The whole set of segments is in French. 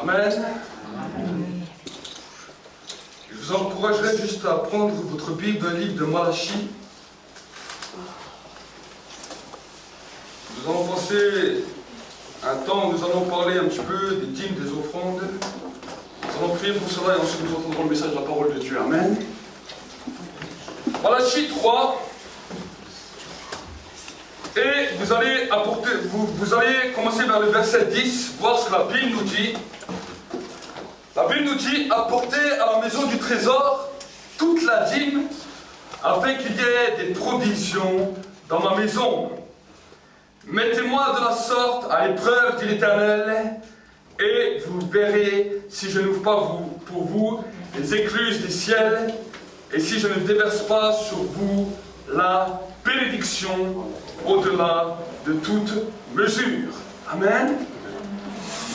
Amen. Je vous encouragerai juste à prendre votre Bible d'un livre de Malachie. Nous allons passer un temps où nous allons parler un petit peu des dîmes, des offrandes. Nous allons prier pour cela et ensuite nous entendrons le message de la parole de Dieu. Amen. Malachie 3. Et vous allez commencer vers le verset 10, voir ce que la Bible nous dit. La Bible nous dit, apportez à la maison du trésor toute la dîme, afin qu'il y ait des provisions dans ma maison. Mettez-moi de la sorte à l'épreuve, dit l'Éternel, et vous verrez si je n'ouvre pas pour vous les écluses des ciels, et si je ne déverse pas sur vous la bénédiction au-delà de toute mesure. Amen.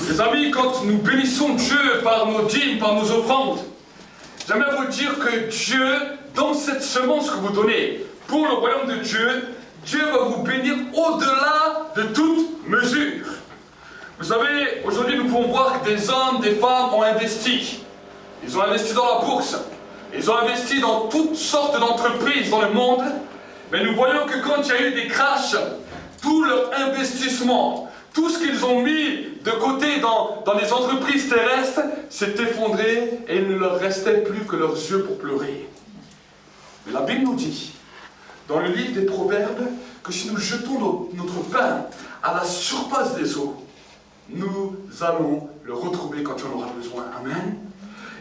Les amis, quand nous bénissons Dieu par nos dîmes, par nos offrandes, j'aimerais vous dire que Dieu, dans cette semence que vous donnez pour le royaume de Dieu, Dieu va vous bénir au-delà de toute mesure. Vous savez, aujourd'hui nous pouvons voir que des hommes, des femmes ont investi. Ils ont investi dans la bourse. Ils ont investi dans toutes sortes d'entreprises dans le monde. Mais nous voyons que quand il y a eu des crashs, tout leur investissement, tout ce qu'ils ont mis de côté dans les entreprises terrestres s'est effondré et il ne leur restait plus que leurs yeux pour pleurer. Mais la Bible nous dit, dans le livre des Proverbes, que si nous jetons notre pain à la surface des eaux, nous allons le retrouver quand tu en auras besoin. Amen.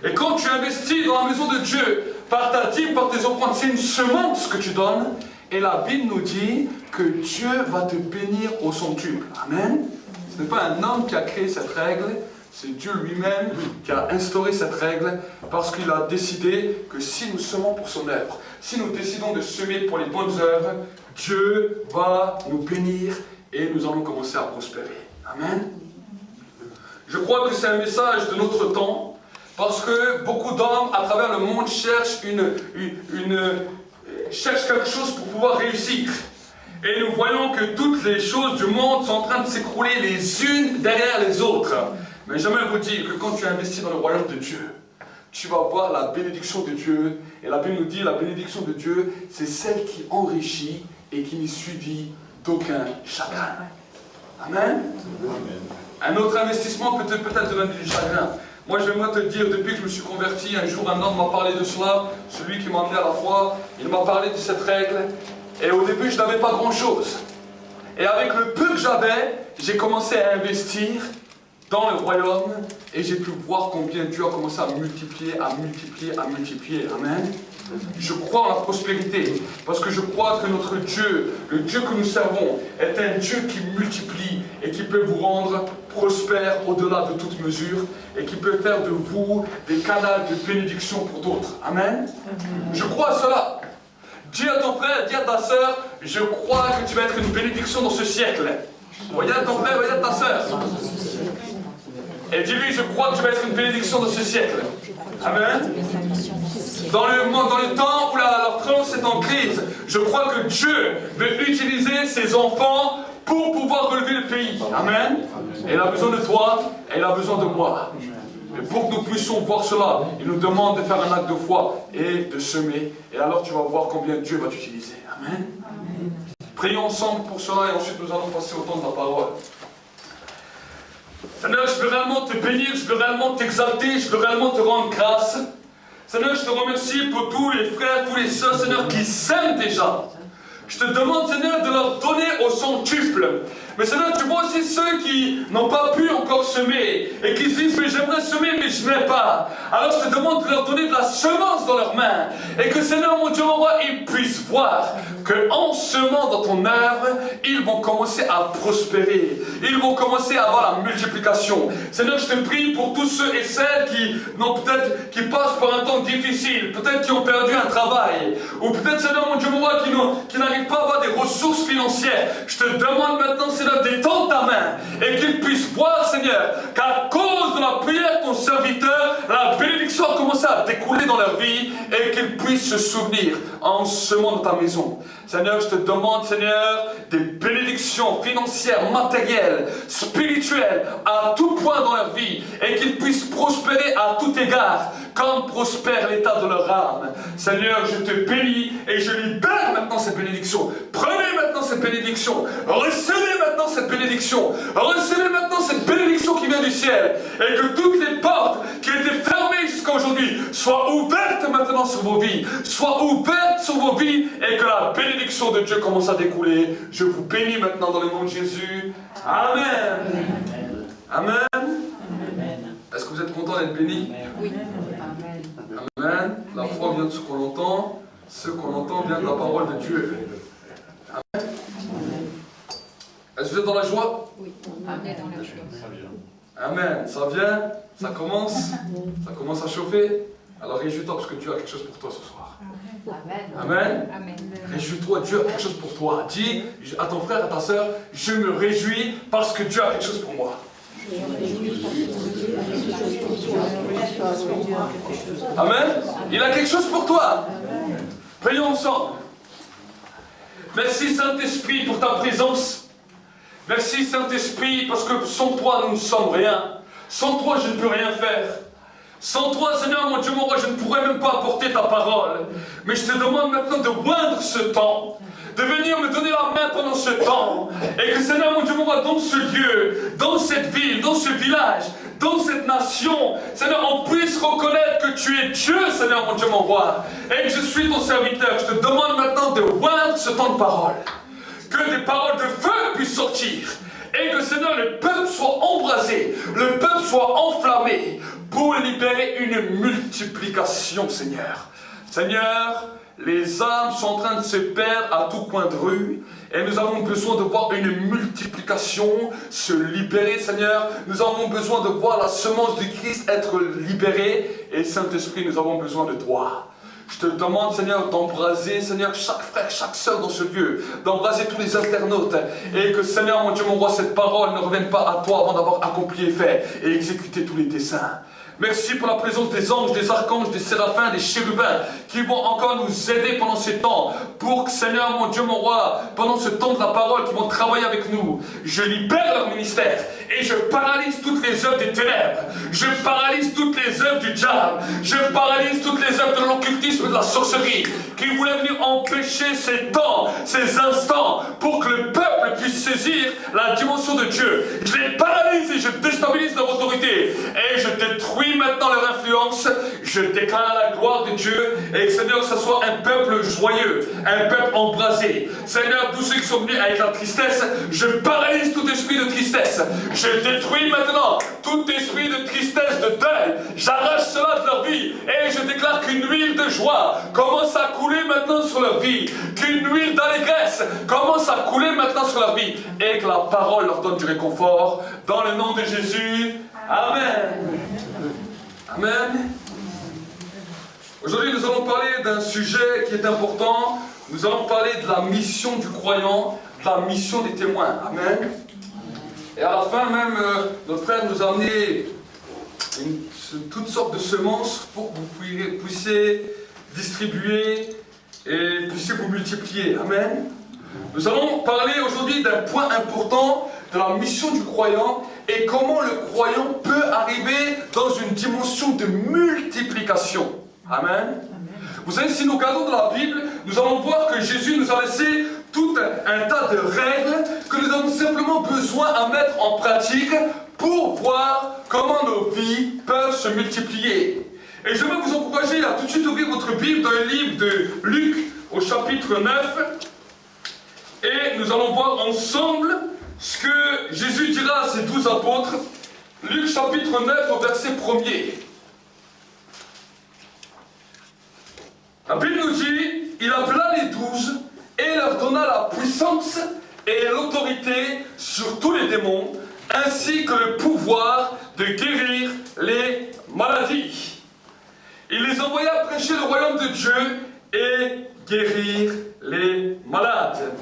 Et quand tu investis dans la maison de Dieu, par ta dîme, par tes offrandes, c'est une semence que tu donnes. Et la Bible nous dit que Dieu va te bénir au centuple. Amen. Ce n'est pas un homme qui a créé cette règle, c'est Dieu lui-même qui a instauré cette règle parce qu'il a décidé que si nous semons pour son œuvre, si nous décidons de semer pour les bonnes œuvres, Dieu va nous bénir et nous allons commencer à prospérer. Amen. Je crois que c'est un message de notre temps parce que beaucoup d'hommes à travers le monde cherchent cherche quelque chose pour pouvoir réussir. Et nous voyons que toutes les choses du monde sont en train de s'écrouler les unes derrière les autres. Mais j'aimerais vous dire que quand tu investis dans le royaume de Dieu, tu vas voir la bénédiction de Dieu. Et la Bible nous dit, la bénédiction de Dieu, c'est celle qui enrichit et qui n'est suivie d'aucun chagrin. Amen. Un autre investissement peut peut-être te donner du chagrin. Moi, j'aimerais te dire, depuis que je me suis converti, un jour, un homme m'a parlé de cela, celui qui m'a amené à la foi, il m'a parlé de cette règle, et au début, je n'avais pas grand-chose. Et avec le peu que j'avais, j'ai commencé à investir dans le royaume, et j'ai pu voir combien Dieu a commencé à multiplier, à multiplier, à multiplier. Amen. Je crois en la prospérité, parce que je crois que notre Dieu, le Dieu que nous servons, est un Dieu qui multiplie et qui peut vous rendre prospère au-delà de toute mesure et qui peut faire de vous des canaux de bénédiction pour d'autres. Amen. Je crois à cela. Dis à ton frère, dis à ta sœur, je crois que tu vas être une bénédiction dans ce siècle. Regarde ton frère, regarde ta sœur. Et dis-lui, je crois que tu vas être une bénédiction dans ce siècle. Amen. Dans le temps où la France est en crise, je crois que Dieu veut utiliser ses enfants pour pouvoir relever le pays. Amen. Et il a besoin de toi, et il a besoin de moi. Et pour que nous puissions voir cela, il nous demande de faire un acte de foi et de semer. Et alors tu vas voir combien Dieu va t'utiliser. Amen. Prions ensemble pour cela et ensuite nous allons passer au temps de la parole. Seigneur, je veux réellement te bénir, je veux réellement t'exalter, je veux réellement te rendre grâce. Seigneur, je te remercie pour tous les frères, tous les sœurs, Seigneur, qui s'aiment déjà. Je te demande, Seigneur, de leur donner au centuple. Mais Seigneur, tu vois aussi ceux qui n'ont pas pu encore semer et qui se disent, mais j'aimerais semer, mais je n'ai pas. Alors je te demande de leur donner de la semence dans leurs mains. Et que, Seigneur, mon Dieu, mon roi, ils puissent voir qu'en semant dans ton œuvre, ils vont commencer à prospérer. Ils vont commencer à avoir la multiplication. Seigneur, je te prie pour tous ceux et celles qui passent par un temps difficile, peut-être qui ont perdu un travail, ou peut-être, Seigneur, mon Dieu, mon roi, qui n'arrivent pas à avoir des ressources financières. Je te demande maintenant, Seigneur, Seigneur, détende ta main et qu'ils puissent voir, Seigneur, qu'à cause de la prière de ton serviteur, la bénédiction a commencé à découler dans leur vie et qu'ils puissent se souvenir en semant dans ta maison. Seigneur, je te demande, Seigneur, des bénédictions financières, matérielles, spirituelles, à tout point dans leur vie et qu'ils puissent prospérer à tout égard, comme prospère l'état de leur âme. Seigneur, je te bénis et je libère maintenant cette bénédiction. Prenez maintenant cette bénédiction. Recevez maintenant cette bénédiction. Recevez maintenant cette bénédiction qui vient du ciel. Et que toutes les portes qui étaient fermées jusqu'à aujourd'hui soient ouvertes maintenant sur vos vies. Soient ouvertes sur vos vies et que la bénédiction de Dieu commence à découler. Je vous bénis maintenant dans le nom de Jésus. Amen. Amen. Est-ce que vous êtes content d'être bénis? Oui. Amen. La foi vient de ce qu'on entend. Ce qu'on entend vient de la parole de Dieu. Amen. Est-ce que vous êtes dans la joie? Oui. Amen. Dans la joie. Amen. Ça vient, ça commence à chauffer. Alors réjouis-toi parce que Dieu a quelque chose pour toi ce soir. Amen. Amen. Amen. Réjouis-toi, Dieu a quelque chose pour toi. Dis à ton frère, à ta soeur, je me réjouis parce que Dieu a quelque chose pour moi. Amen. Il a quelque chose pour toi. Prions ensemble. Merci Saint-Esprit pour ta présence. Merci Saint-Esprit parce que sans toi nous ne sommes rien. Sans toi je ne peux rien faire. Sans toi, Seigneur, mon Dieu, mon roi, je ne pourrais même pas apporter ta parole. Mais je te demande maintenant de moindre ce temps, de venir me donner la main pendant ce temps. Et que, Seigneur, mon Dieu, mon roi, dans ce lieu, dans cette ville, dans ce village, dans cette nation, Seigneur, on puisse reconnaître que tu es Dieu, Seigneur, mon Dieu, mon roi. Et que je suis ton serviteur. Je te demande maintenant de moindre ce temps de parole. Que des paroles de feu puissent sortir. Et que, Seigneur, le peuple soit embrasé, le peuple soit enflammé pour libérer une multiplication, Seigneur. Seigneur, les âmes sont en train de se perdre à tout coin de rue et nous avons besoin de voir une multiplication se libérer, Seigneur. Nous avons besoin de voir la semence du Christ être libérée et Saint-Esprit, nous avons besoin de toi. Je te demande, Seigneur, d'embraser, Seigneur, chaque frère, chaque sœur dans ce lieu, d'embraser tous les internautes, et que, Seigneur, mon Dieu, mon roi, cette parole ne revienne pas à toi avant d'avoir accompli et fait, et exécuté tous les desseins. Merci pour la présence des anges, des archanges, des séraphins, des chérubins, qui vont encore nous aider pendant ces temps, pour que, Seigneur, mon Dieu, mon roi, pendant ce temps de la parole, qui vont travailler avec nous, je libère leur ministère, et je paralyse toutes les œuvres des ténèbres, je paralyse toutes les œuvres du diable, je paralyse toutes les œuvres de l'occultisme et de la sorcellerie, qui voulaient venir empêcher ces temps, ces instants, pour que le peuple puisse saisir la dimension de Dieu. Je les paralyse et je déstabilise leur autorité, et je détruis maintenant leur influence. Je déclare la gloire de Dieu, et que, Seigneur, que ce soit un peuple joyeux, un peuple embrasé. Seigneur, tous ceux qui sont venus avec la tristesse, je paralyse tout esprit de tristesse. Je détruis maintenant tout esprit de tristesse, de deuil. J'arrache cela de leur vie, et je déclare qu'une huile de joie commence à couler maintenant sur leur vie, qu'une huile d'allégresse commence à couler maintenant sur leur vie, et que la parole leur donne du réconfort. Dans le nom de Jésus, Amen. Amen. Aujourd'hui, nous allons parler d'un sujet qui est important. Nous allons parler de la mission du croyant, de la mission des témoins. Amen. Et à la fin même, notre frère nous a amené toutes sortes de semences pour que vous puissiez distribuer et puissiez vous multiplier. Amen. Nous allons parler aujourd'hui d'un point important de la mission du croyant et comment le croyant peut arriver dans une dimension de multiplication. Amen. Vous savez, si nous regardons dans la Bible, nous allons voir que Jésus nous a laissé tout un tas de règles que nous avons simplement besoin à mettre en pratique pour voir comment nos vies peuvent se multiplier. Et je veux vous encourager à tout de suite ouvrir votre Bible dans le livre de Luc au chapitre 9 et nous allons voir ensemble ce que Jésus dira à ses 12 apôtres. Luc chapitre 9 au verset 1er. La Bible nous dit, il appela les 12 et leur donna la puissance et l'autorité sur tous les démons, ainsi que le pouvoir de guérir les maladies. Il les envoya prêcher le royaume de Dieu et guérir les malades.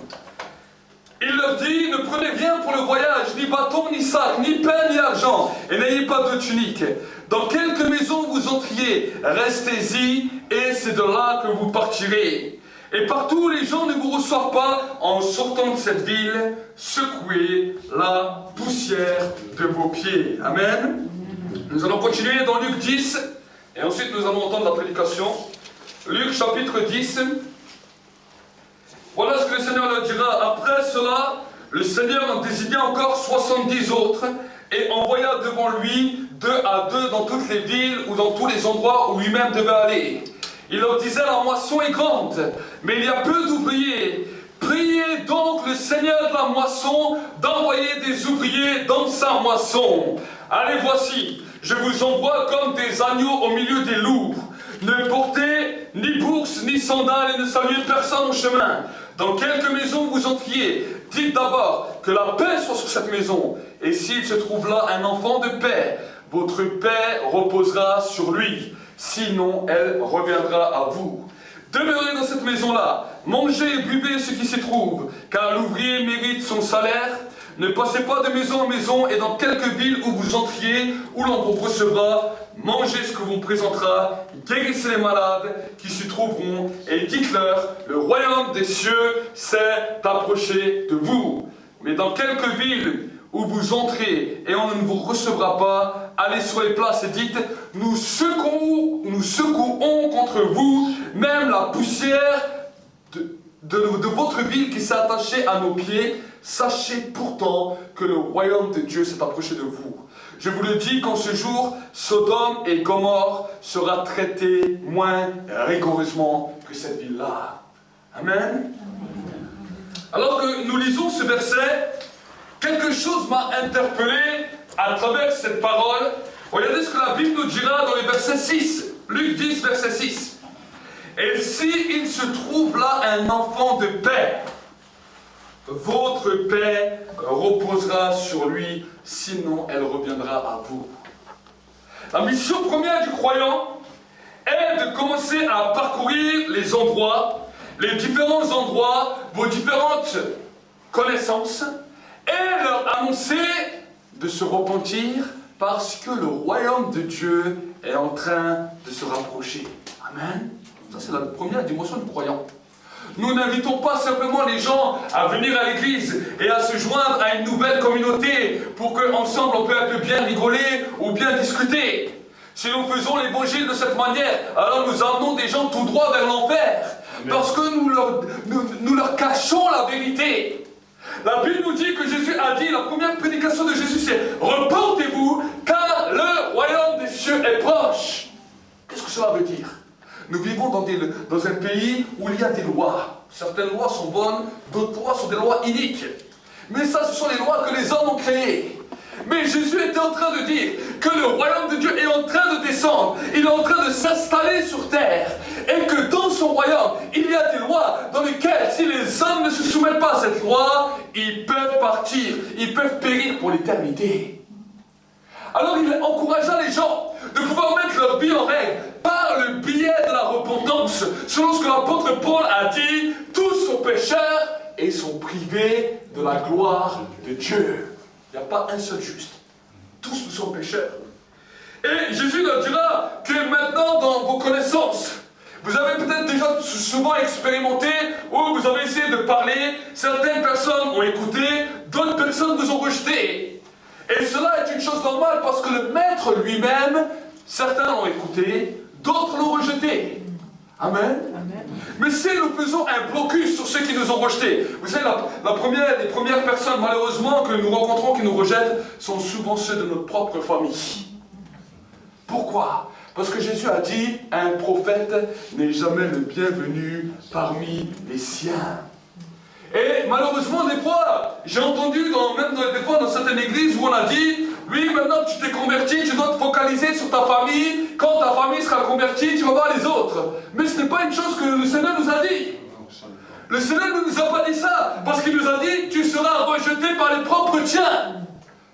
Il leur dit, ne prenez rien pour le voyage, ni bâton, ni sac, ni pain, ni argent, et n'ayez pas de tunique. Dans quelque maison vous entriez, restez-y, et c'est de là que vous partirez. Et partout où les gens ne vous reçoivent pas, en sortant de cette ville, secouez la poussière de vos pieds. Amen. Nous allons continuer dans Luc 10, et ensuite nous allons entendre la prédication. Luc chapitre 10. Voilà ce que le Seigneur leur dira. Après cela, le Seigneur en désigna encore 70 autres, et envoya devant lui 2 à 2 dans toutes les villes ou dans tous les endroits où lui-même devait aller. Il leur disait, la moisson est grande, mais il y a peu d'ouvriers. Priez donc le Seigneur de la moisson d'envoyer des ouvriers dans sa moisson. Allez, voici, je vous envoie comme des agneaux au milieu des loups. Ne portez ni bourse ni sandales et ne saluez personne au chemin. Dans quelque maison vous entriez, dites d'abord que la paix soit sur cette maison. Et s'il se trouve là un enfant de paix, votre paix reposera sur lui. Sinon, elle reviendra à vous. Demeurez dans cette maison-là, mangez et buvez ce qui s'y trouve, car l'ouvrier mérite son salaire. Ne passez pas de maison en maison, et dans quelque ville où vous entriez, où l'on vous recevra, mangez ce que vous présentera, guérissez les malades qui s'y trouveront, et dites-leur, le royaume des cieux s'est approché de vous. Mais dans quelque ville où vous entrez et on ne vous recevra pas, allez sur les places et dites, nous secouons contre vous, même la poussière de votre ville qui s'est attachée à nos pieds. Sachez pourtant que le royaume de Dieu s'est approché de vous. Je vous le dis qu'en ce jour, Sodome et Gomorrhe sera traité moins rigoureusement que cette ville-là. Amen. Alors que nous lisons ce verset, quelque chose m'a interpellé à travers cette parole. Regardez ce que la Bible nous dira dans le verset 6. Luc 10, verset 6. Et s'il se trouve là un enfant de paix, votre paix reposera sur lui, sinon elle reviendra à vous. La mission première du croyant est de commencer à parcourir les endroits, les différents endroits, vos différentes connaissances, et leur annoncer de se repentir parce que le royaume de Dieu est en train de se rapprocher. Amen. Ça, c'est la première dimension du croyant. Nous n'invitons pas simplement les gens à venir à l'église et à se joindre à une nouvelle communauté pour qu'ensemble on peut bien rigoler ou bien discuter. Si nous faisons l'évangile de cette manière, alors nous amenons des gens tout droit vers l'enfer. Parce que nous leur cachons la vérité. La Bible nous dit que Jésus a dit, la première prédication de Jésus c'est « Repentez-vous, car le royaume des cieux est proche ». Qu'est-ce que cela veut dire? Nous vivons dans un pays où il y a des lois. Certaines lois sont bonnes, d'autres lois sont des lois iniques. Mais ça, ce sont les lois que les hommes ont créées. Mais Jésus était en train de dire que le royaume de Dieu est en train de descendre. Il est en train de s'installer sur terre. Et que dans son royaume, il y a des lois dans lesquelles, si les hommes ne se soumettent pas à cette loi, ils peuvent partir, ils peuvent périr pour l'éternité. Alors il encouragea les gens de pouvoir mettre leur vie en règle par le biais de la repentance. Selon ce que l'apôtre Paul a dit, tous sont pécheurs et sont privés de la gloire de Dieu. Il n'y a pas un seul juste. Tous nous sommes pécheurs. Et Jésus leur dira que maintenant dans vos connaissances, vous avez peut-être déjà souvent expérimenté où vous avez essayé de parler, certaines personnes ont écouté, d'autres personnes vous ont rejeté. Et cela est une chose normale parce que le maître lui-même, certains l'ont écouté, d'autres l'ont rejeté. Amen. Amen. Mais si nous faisons un blocus sur ceux qui nous ont rejetés, vous savez, les premières personnes malheureusement que nous rencontrons qui nous rejettent sont souvent ceux de notre propre famille. Pourquoi? Parce que Jésus a dit, un prophète n'est jamais le bienvenu parmi les siens. Et malheureusement, des fois, j'ai entendu, des fois dans certaines églises où on a dit, oui, maintenant que tu t'es converti, tu dois te focaliser sur ta famille. Quand ta famille sera convertie, tu vas voir les autres. Mais ce n'est pas une chose que le Seigneur nous a dit. Le Seigneur ne nous a pas dit ça, parce qu'il nous a dit, tu seras rejeté par les propres tiens.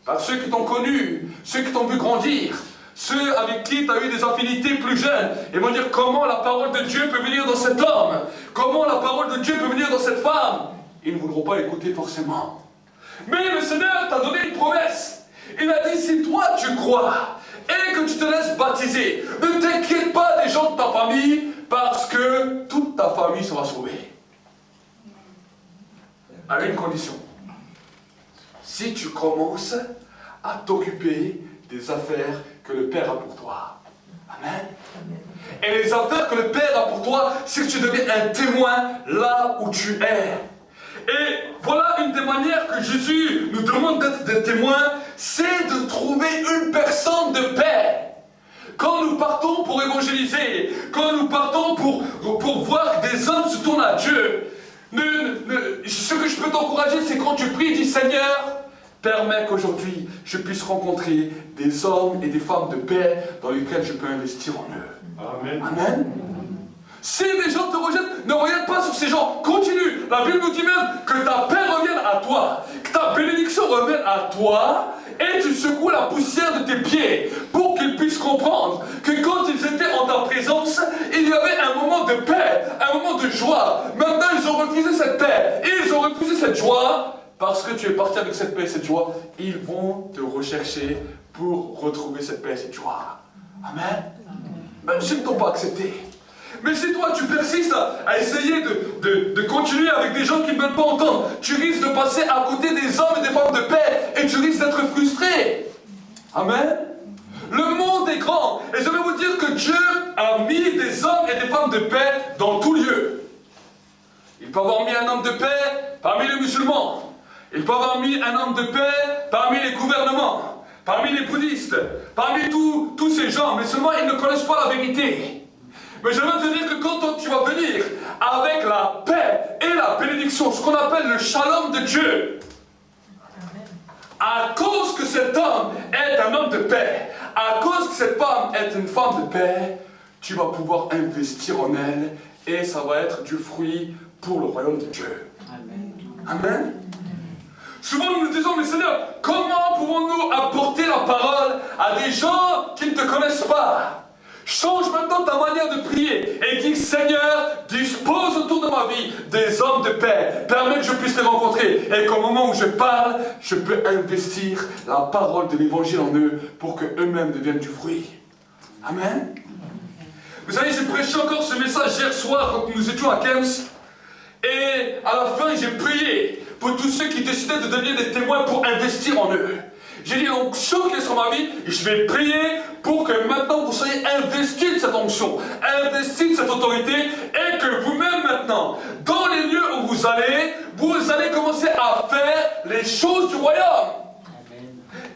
Par ceux qui t'ont connu, ceux qui t'ont vu grandir, ceux avec qui tu as eu des affinités plus jeunes. Et vont dire comment la parole de Dieu peut venir dans cet homme, comment la parole de Dieu peut venir dans cette femme. ils ne voudront pas écouter forcément. Mais le Seigneur t'a donné une promesse. Il a dit, si toi tu crois et que tu te laisses baptiser, ne t'inquiète pas des gens de ta famille, parce que toute ta famille sera sauvée. À une condition. Si tu commences à t'occuper des affaires que le Père a pour toi. Amen. Et les affaires que le Père a pour toi, c'est que tu deviens un témoin là où tu es. Et voilà une des manières que Jésus nous demande d'être des témoins, c'est de trouver une personne de paix. Quand nous partons pour évangéliser, quand nous partons pour voir que des hommes se tournent à Dieu, ce que je peux t'encourager, c'est quand tu pries, dis Seigneur, permets qu'aujourd'hui je puisse rencontrer des hommes et des femmes de paix dans lesquels je peux investir en eux. Amen. Amen. Si les gens te rejettent, ne regarde pas sur ces gens. Continue. La Bible nous dit même que ta paix revienne à toi, que ta bénédiction revienne à toi, et tu secoues la poussière de tes pieds pour qu'ils puissent comprendre que quand ils étaient en ta présence, il y avait un moment de paix, un moment de joie. Maintenant, ils ont refusé cette paix, ils ont refusé cette joie. Parce que tu es parti avec cette paix et cette joie, ils vont te rechercher pour retrouver cette paix et cette joie. Amen. Même s'ils ne t'ont pas accepté. Mais si toi tu persistes à essayer de continuer avec des gens qui ne veulent pas entendre, tu risques de passer à côté des hommes et des femmes de paix et tu risques d'être frustré. Amen. Le monde est grand et je vais vous dire que Dieu a mis des hommes et des femmes de paix dans tout lieu. Il peut avoir mis un homme de paix parmi les musulmans. Il peut avoir mis un homme de paix parmi les gouvernements, parmi les bouddhistes, parmi tous ces gens, mais seulement ils ne connaissent pas la vérité. Mais je veux te dire que quand tu vas venir avec la paix et la bénédiction, ce qu'on appelle le shalom de Dieu, à cause que cet homme est un homme de paix, à cause que cette femme est une femme de paix, tu vas pouvoir investir en elle et ça va être du fruit pour le royaume de Dieu. Amen. Amen. Souvent nous nous disons, mais Seigneur, comment pouvons-nous apporter la parole à des gens qui ne te connaissent pas? Change maintenant ta manière de prier et dis, Seigneur, dispose autour de ma vie des hommes de paix. Permets que je puisse les rencontrer et qu'au moment où je parle, je peux investir la parole de l'évangile en eux pour qu'eux-mêmes deviennent du fruit. Amen. Vous savez, j'ai prêché encore ce message hier soir quand nous étions à Kems. Et à la fin, j'ai prié pour tous ceux qui décidaient de devenir des témoins pour investir en eux. J'ai dit, l'onction qui est sur ma vie, je vais prier pour que maintenant vous soyez investis de cette onction, investis de cette autorité, et que vous-même maintenant, dans les lieux où vous allez commencer à faire les choses du royaume.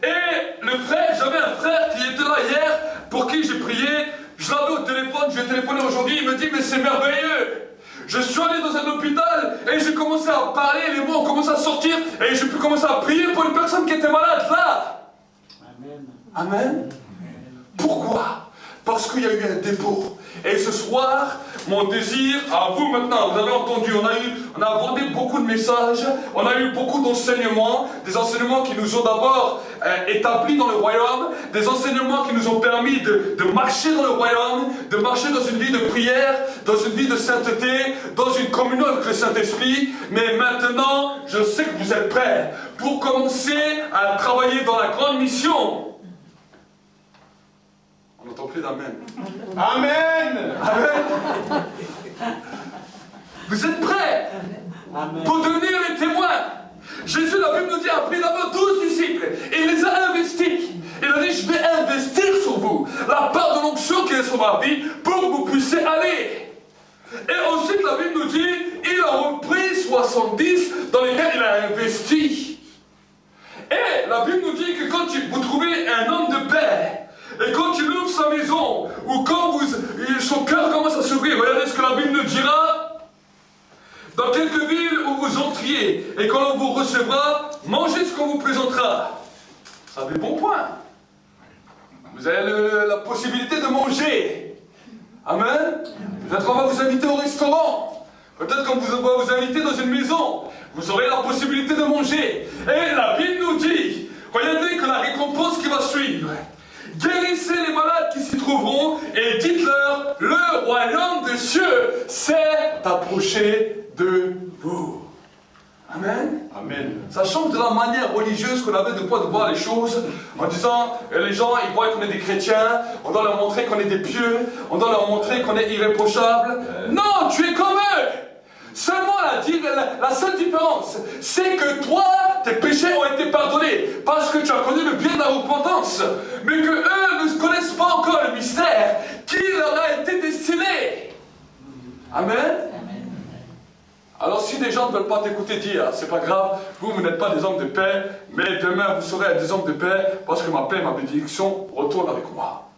Et le frère, j'avais un frère qui était là hier, pour qui j'ai prié, je l'avais au téléphone, je lui ai téléphoné aujourd'hui, il me dit, mais c'est merveilleux. Je suis allé dans un hôpital et j'ai commencé à parler, les mots ont commencé à sortir et j'ai pu commencer à prier pour une personne qui était malade là. Amen. Amen. Pourquoi? Parce qu'il y a eu un dépôt. Et ce soir, mon désir, à vous maintenant, vous avez entendu, on a abordé beaucoup de messages, on a eu beaucoup d'enseignements, des enseignements qui nous ont d'abord établis dans le royaume, des enseignements qui nous ont permis de marcher dans le royaume, de marcher dans une vie de prière, dans une vie de sainteté, dans une communion avec le Saint-Esprit. Mais maintenant, je sais que vous êtes prêts pour commencer à travailler dans la grande mission. On n'entend plus d'amen. Amen. Amen. Vous êtes prêts pour devenir les témoins? Jésus, la Bible nous dit, a pris d'abord 12 disciples et il les a investis. Il a dit, je vais investir sur vous la part de l'onction qui est sur ma vie pour que vous puissiez aller. Et ensuite, la Bible nous dit, il a repris 70 dans lesquels il a investi. Et la Bible nous dit que quand vous trouvez un homme de paix, et quand il ouvre sa maison, ou quand son cœur commence à s'ouvrir, regardez ce que la Bible nous dira. Dans quelque ville où vous entriez, et quand on vous recevra, mangez ce qu'on vous présentera. Ça a des bons points. Vous avez la possibilité de manger. Amen. Peut-être qu'on va vous inviter au restaurant. Peut-être qu'on va vous inviter dans une maison. Vous aurez la possibilité de manger. Et la Bible nous dit, regardez que la récompense qui va suivre. Guérissez les malades qui s'y trouveront et dites-leur, le royaume des cieux s'est approché de vous. Amen. Amen. Ça change de la manière religieuse qu'on avait de voir les choses, en disant, les gens, ils voient qu'on est des chrétiens, on doit leur montrer qu'on est des pieux, on doit leur montrer qu'on est irréprochable. Non, tu es comme eux. Seulement la seule différence, c'est que toi, tes péchés ont été pardonnés, parce que tu as connu le bien de la repentance, mais que eux ne connaissent pas encore le mystère qui leur a été destiné. Amen. Alors si des gens ne veulent pas t'écouter dire, c'est pas grave, vous n'êtes pas des hommes de paix, mais demain vous serez des hommes de paix, parce que ma paix et ma bénédiction retournent avec moi.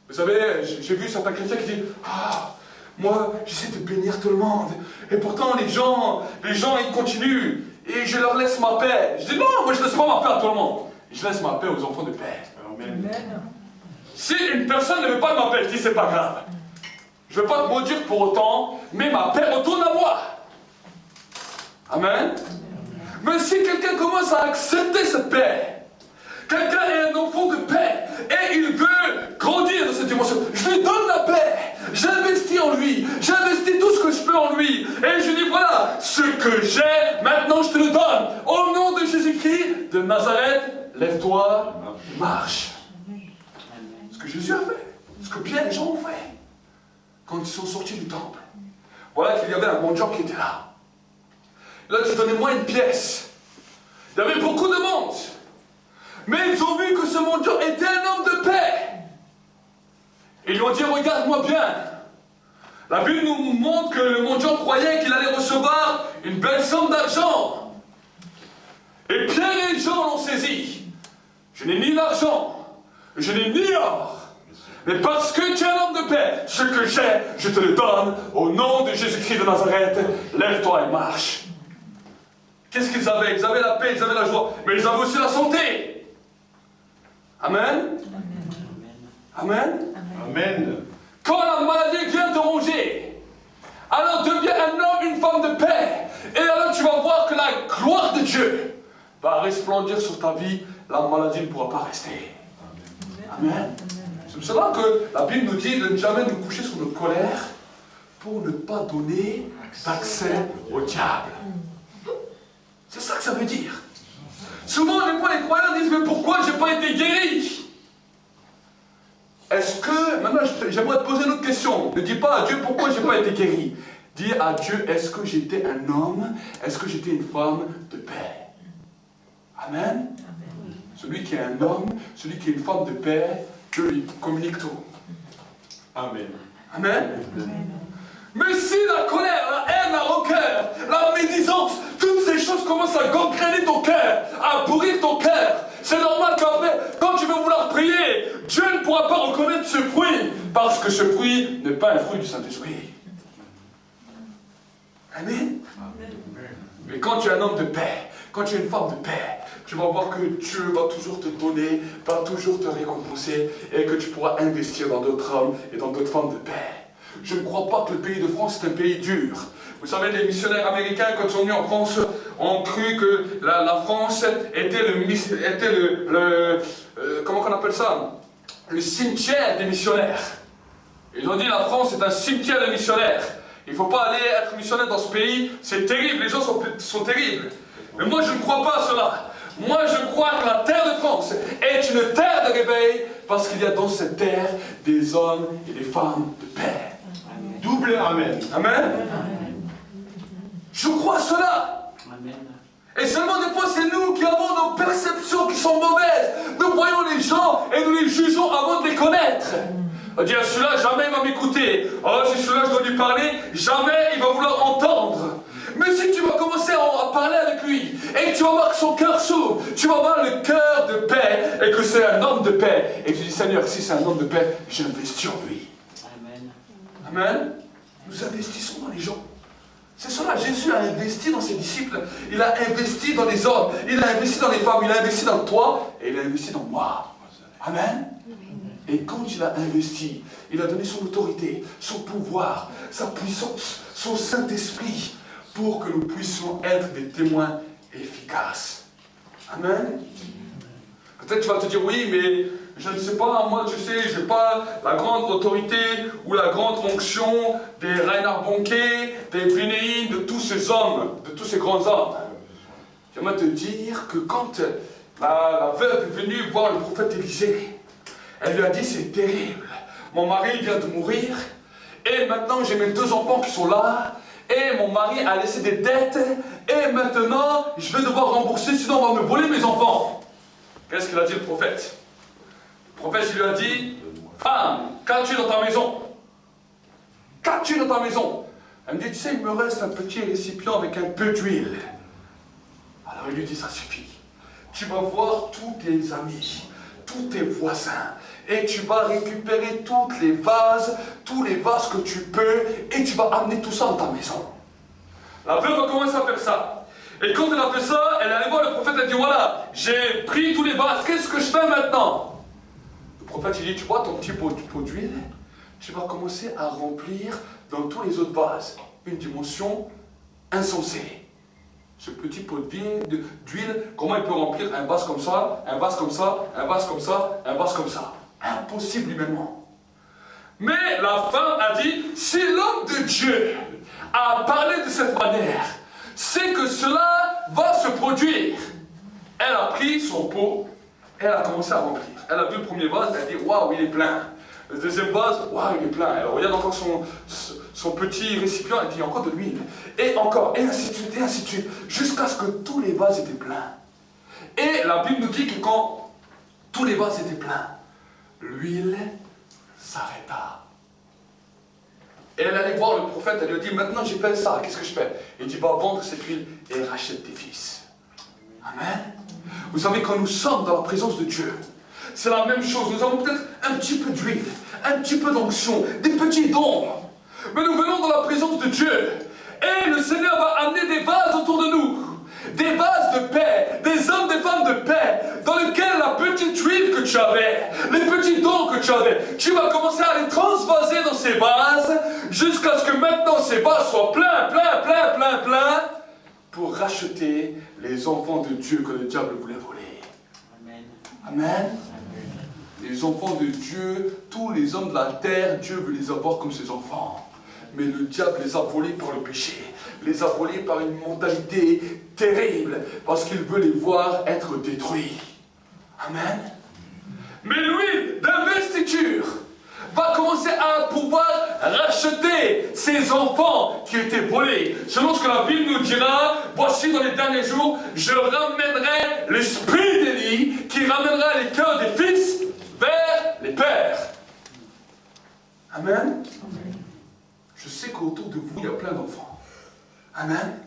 Vous savez, j'ai vu certains chrétiens qui disent, ah, moi j'essaie de bénir tout le monde, et pourtant les gens ils continuent, et je leur laisse ma paix. Je dis non, moi je ne laisse pas ma paix à tout le monde, je laisse ma paix aux enfants de paix. Amen. Si une personne ne veut pas de ma paix, je dis c'est pas grave. Je ne veux pas te maudire pour autant, mais ma paix retourne à moi. Amen. Mais si quelqu'un commence à accepter cette paix, quelqu'un est un enfant de paix, et il veut grandir dans cette dimension, je lui donne la paix, j'investis en lui, j'investis tout ce que je peux en lui, et je dis voilà, ce que j'ai, maintenant je te le donne. Au nom de Jésus-Christ de Nazareth, lève-toi, marche. Ce que Jésus a fait, ce que Pierre et Jean ont fait. Quand ils sont sortis du temple, voilà qu'il y avait un mendiant qui était là. Là, tu donnais-moi une pièce. Il y avait beaucoup de monde. Mais ils ont vu que ce mendiant était un homme de paix. Ils lui ont dit, regarde-moi bien. La Bible nous montre que le mendiant croyait qu'il allait recevoir une belle somme d'argent. Et Pierre et Jean l'ont saisi. Je n'ai ni d'argent, je n'ai ni or. Mais parce que tu es un homme de paix, ce que j'ai, je te le donne, au nom de Jésus-Christ de Nazareth, lève-toi et marche. Qu'est-ce qu'ils avaient? Ils avaient la paix, ils avaient la joie, mais ils avaient aussi la santé. Amen. Amen. Amen. Quand la maladie vient te ronger, alors deviens un homme, une femme de paix, et alors tu vas voir que la gloire de Dieu va resplendir sur ta vie, la maladie ne pourra pas rester. Amen. C'est pour cela que la Bible nous dit de ne jamais nous coucher sur notre colère pour ne pas donner d'accès au diable. C'est ça que ça veut dire. Souvent, les croyants disent, mais pourquoi je n'ai pas été guéri? Est-ce que, maintenant j'aimerais te poser une autre question. Ne dis pas à Dieu pourquoi je n'ai pas été guéri. Dis à Dieu, est-ce que j'étais un homme? Est-ce que j'étais une femme de paix? Amen. Celui qui est un homme, celui qui est une femme de paix, Dieu lui communique tout. Amen. Amen. Mais si la colère, la haine, la rancœur, la médisance, toutes ces choses commencent à gangréner ton cœur, à pourrir ton cœur, c'est normal qu'après, quand tu vas vouloir prier, Dieu ne pourra pas reconnaître ce fruit, parce que ce fruit n'est pas un fruit du Saint-Esprit. Amen. Mais quand tu es un homme de paix, quand tu es une femme de paix, tu vas voir que Dieu va toujours te donner, va toujours te récompenser, et que tu pourras investir dans d'autres hommes et dans d'autres femmes de paix. Je ne crois pas que le pays de France est un pays dur. Vous savez, les missionnaires américains, quand ils sont venus en France, ont cru que la France était comment on appelle ça? Le cimetière des missionnaires. Ils ont dit la France est un cimetière de missionnaires. Il ne faut pas aller être missionnaire dans ce pays, c'est terrible, les gens sont terribles. Mais moi je ne crois pas à cela. Moi je crois que la terre de France est une terre de réveil, parce qu'il y a dans cette terre des hommes et des femmes de paix. Double Amen. Amen. Je crois cela. Amen. Et seulement des fois c'est nous qui avons nos perceptions qui sont mauvaises. Nous voyons les gens et nous les jugeons avant de les connaître. On dit, celui-là jamais il va m'écouter. Oh, si celui-là je dois lui parler, jamais il va vouloir entendre. Mais si tu vas commencer à parler avec lui, et que tu vas voir que son cœur s'ouvre, tu vas voir le cœur de paix, et que c'est un homme de paix, et que tu dis, Seigneur, si c'est un homme de paix, j'investis en lui. Amen. Amen. Nous investissons dans les gens. C'est cela, Jésus a investi dans ses disciples, il a investi dans les hommes, il a investi dans les femmes, il a investi dans toi, et il a investi dans moi. Amen. Et quand il a investi, il a donné son autorité, son pouvoir, sa puissance, son Saint-Esprit, pour que nous puissions être des témoins efficaces. Amen. Peut-être tu vas te dire, oui, mais je ne sais pas, moi tu sais, je n'ai pas la grande autorité ou la grande onction des Reinhard Bonnke, des Bénéines, de tous ces hommes, de tous ces grands hommes, j'aimerais te dire que quand la veuve est venue voir le prophète Élisée, elle lui a dit, c'est terrible, mon mari vient de mourir, et maintenant j'ai mes 2 enfants qui sont là, et mon mari a laissé des dettes, et maintenant je vais devoir rembourser, sinon on va me voler mes enfants. Qu'est-ce qu'il a dit le prophète? Le prophète il lui a dit, femme, qu'as-tu dans ta maison? Qu'as-tu dans ta maison? Elle me dit, tu sais, il me reste un petit récipient avec un peu d'huile. Alors il lui dit, ça suffit. Tu vas voir tous tes amis, tous tes voisins, et tu vas récupérer tous les vases que tu peux, et tu vas amener tout ça dans ta maison. La veuve va commencer à faire ça. Et quand elle a fait ça, elle est allée voir le prophète, elle dit, voilà, j'ai pris tous les vases, qu'est-ce que je fais maintenant? Le prophète, il dit, tu vois ton petit pot d'huile, tu vas commencer à remplir dans tous les autres vases une dimension insensée. Ce petit pot d'huile, comment il peut remplir un vase comme ça, un vase comme ça, un vase comme ça, un vase comme ça? Impossible humainement. Mais la femme a dit, si l'homme de Dieu a parlé de cette manière, c'est que cela va se produire. Elle a pris son pot, elle a commencé à remplir. Elle a vu le premier vase, elle a dit, waouh, il est plein. Le deuxième vase, waouh, il est plein. Elle regarde encore son petit récipient, elle dit, il y a encore de l'huile. Et encore, et ainsi de suite, jusqu'à ce que tous les vases étaient pleins. Et la Bible nous dit que quand tous les vases étaient pleins, l'huile s'arrêta. Et elle allait voir le prophète, elle lui a dit, maintenant j'ai fait ça, qu'est-ce que je fais? Il dit, va vendre cette huile et rachète tes fils. Amen. Vous savez, quand nous sommes dans la présence de Dieu, c'est la même chose. Nous avons peut-être un petit peu d'huile, un petit peu d'onction, des petits dons. Mais nous venons dans la présence de Dieu. Et le Seigneur va amener des vases autour de nous. Des vases de paix, des hommes, des femmes de paix, dans lesquels la petite huile que tu avais, les petits dons que tu avais, tu vas commencer à les transvaser dans ces vases, jusqu'à ce que maintenant ces vases soient pleins, pour racheter les enfants de Dieu que le diable voulait voler. Amen. Amen. Les enfants de Dieu, tous les hommes de la terre, Dieu veut les avoir comme ses enfants. Mais le diable les a volés par le péché, les a volés par une mentalité terrible, parce qu'il veut les voir être détruits. Amen. Mais l'huile d'investiture va commencer à pouvoir racheter ces enfants qui étaient volés. Selon ce que la Bible nous dira, voici dans les derniers jours, je ramènerai l'esprit d'Élie qui ramènera les cœurs des fils vers les pères. Amen. Je sais qu'autour de vous, il y a plein d'enfants. Amen.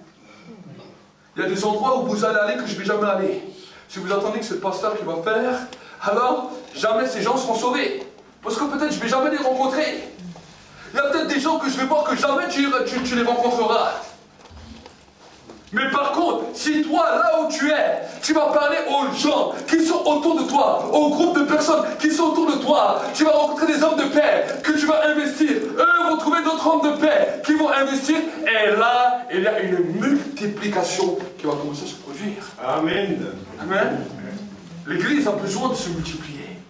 Il y a des endroits où vous allez aller que je ne vais jamais aller. Si vous attendez que c'est le pasteur qui va faire, alors jamais ces gens seront sauvés. Parce que peut-être je ne vais jamais les rencontrer. Il y a peut-être des gens que je vais voir que jamais tu les rencontreras. Mais par contre, si toi, là où tu es, tu vas parler aux gens qui sont autour de toi, aux groupes de personnes qui sont autour de toi, tu vas rencontrer des hommes de paix que tu vas investir. Eux vont trouver d'autres hommes de paix qui vont investir. Et là, il y a une multiplication qui va commencer à se produire. Amen. Amen. L'Église a besoin de se multiplier.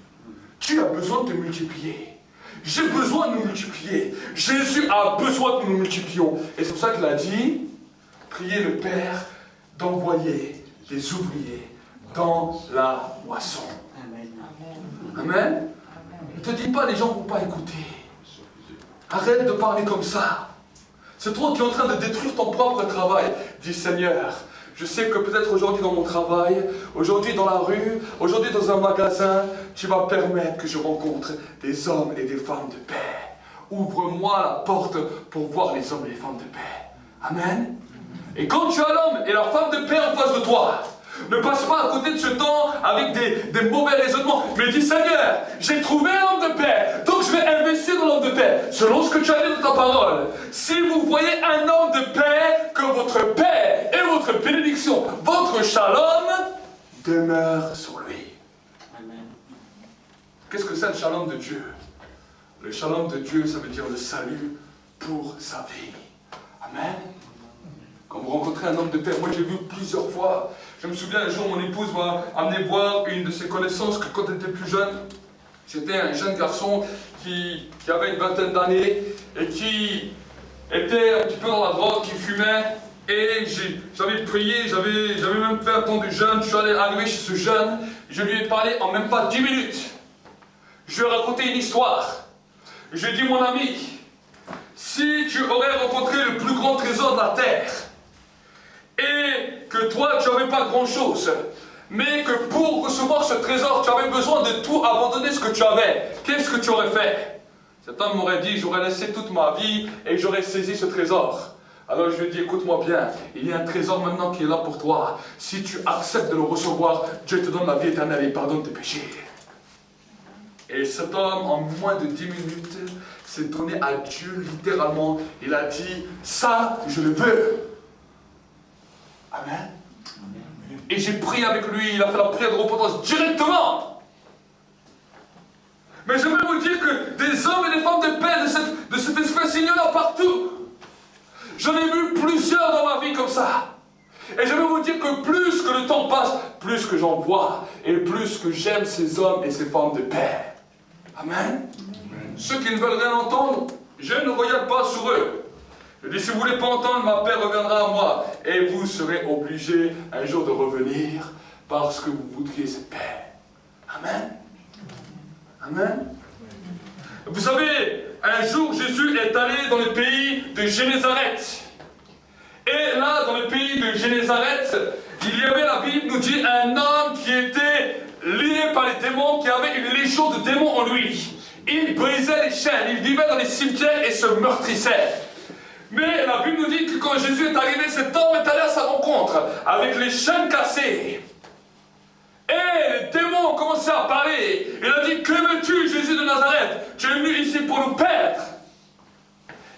Tu as besoin de te multiplier. J'ai besoin de nous multiplier. Jésus a besoin que nous nous multiplions. Et c'est pour ça qu'il a dit, priez le Père d'envoyer des ouvriers dans la moisson. Amen. Amen. Ne te dis pas, les gens ne vont pas écouter. Arrête de parler comme ça. C'est toi qui es en train de détruire ton propre travail. Dis, Seigneur, je sais que peut-être aujourd'hui dans mon travail, aujourd'hui dans la rue, aujourd'hui dans un magasin, tu vas permettre que je rencontre des hommes et des femmes de paix. Ouvre-moi la porte pour voir les hommes et les femmes de paix. Amen. Et quand tu as l'homme et la femme de paix en face de toi, ne passe pas à côté de ce temps avec des mauvais raisonnements, mais dis, Seigneur, j'ai trouvé un homme de paix, donc je vais investir dans l'homme de paix, selon ce que tu as dit dans ta parole. Si vous voyez un homme de paix, que votre paix et votre bénédiction, votre shalom, demeure sur lui. Amen. Qu'est-ce que c'est le shalom de Dieu? Le shalom de Dieu, ça veut dire le salut pour sa vie. Amen. Quand vous rencontrez un homme de paix, moi j'ai vu plusieurs fois, je me souviens un jour mon épouse m'a amené voir une de ses connaissances que quand elle était plus jeune, c'était un jeune garçon qui avait une vingtaine d'années et qui était un petit peu dans la drogue, qui fumait Et j'avais prié, j'avais même fait un temps de jeûne. Je suis allé arriver chez ce jeune. Je lui ai parlé en même pas 10 minutes. Je lui ai raconté une histoire. Je lui ai dit, mon ami, si tu aurais rencontré le plus grand trésor de la terre, et que toi, tu n'avais pas grand-chose, mais que pour recevoir ce trésor, tu avais besoin de tout abandonner ce que tu avais, qu'est-ce que tu aurais fait? Cet homme m'aurait dit, j'aurais laissé toute ma vie et j'aurais saisi ce trésor. Alors je lui ai dit, écoute-moi bien, il y a un trésor maintenant qui est là pour toi. Si tu acceptes de le recevoir, Dieu te donne la vie éternelle et il pardonne tes péchés. Et cet homme, en moins de 10 minutes, s'est donné à Dieu littéralement. Il a dit, ça, je le veux. Amen. Et j'ai prié avec lui, il a fait la prière de repentance directement. Mais j'aimerais vous dire que des hommes et des femmes de paix de cette espèce, il y en a partout. J'en ai vu plusieurs dans ma vie comme ça. Et j'aimerais vous dire que plus que le temps passe, plus que j'en vois, et plus que j'aime ces hommes et ces femmes de paix. Amen. Ceux qui ne veulent rien entendre, je ne regarde pas sur eux. Je dis, si vous ne voulez pas entendre, ma paix reviendra à moi. Et vous serez obligés un jour de revenir parce que vous voudriez cette paix. Amen. Amen. Vous savez, un jour, Jésus est allé dans le pays de Génézareth. Et là, dans le pays de Génézareth, il y avait, la Bible nous dit, un homme qui était lié par les démons, qui avait une légion de démons en lui. Il brisait les chaînes, il vivait dans les cimetières et se meurtrissait. Mais la Bible nous dit que quand Jésus est arrivé, cet homme est allé à sa rencontre avec les chaînes cassées. Et les démons ont commencé à parler. Il a dit, que veux-tu, Jésus de Nazareth? Tu es venu ici pour nous perdre.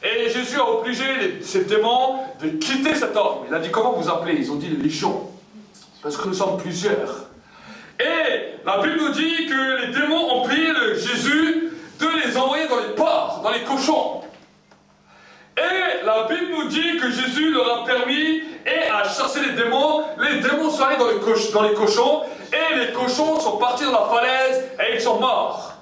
Et Jésus a obligé ces démons de quitter cet homme. Il a dit, comment vous appelez? Ils ont dit les légions. Parce que nous sommes plusieurs. Et la Bible nous dit que les démons ont prié Jésus de les envoyer dans les porcs, dans les cochons. Et la Bible nous dit que Jésus leur a permis et a chassé les démons sont allés dans les cochons, et les cochons sont partis dans la falaise et ils sont morts.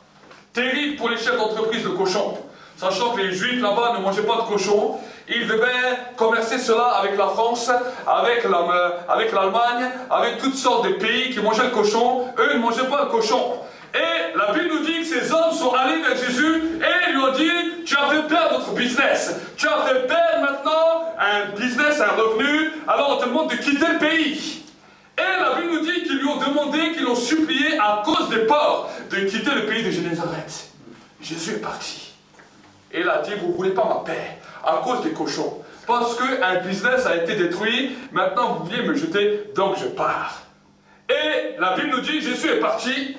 Terrible pour les chefs d'entreprise de cochons. Sachant que les Juifs là-bas ne mangeaient pas de cochons, ils devaient commercer cela avec la France, avec l'Allemagne, avec toutes sortes de pays qui mangeaient le cochon. Eux ne mangeaient pas le cochon. Et la Bible nous dit que ces hommes sont allés vers Jésus et lui ont dit, tu as fait perdre notre business. Tu as fait perdre maintenant un business, un revenu, alors on te demande de quitter le pays. Et la Bible nous dit qu'ils lui ont demandé, qu'ils l'ont supplié à cause des porcs de quitter le pays de Génézareth. Jésus est parti. Et il a dit, vous ne voulez pas ma paix à cause des cochons. Parce qu'un business a été détruit, maintenant vous vouliez me jeter, donc je pars. Et la Bible nous dit, Jésus est parti.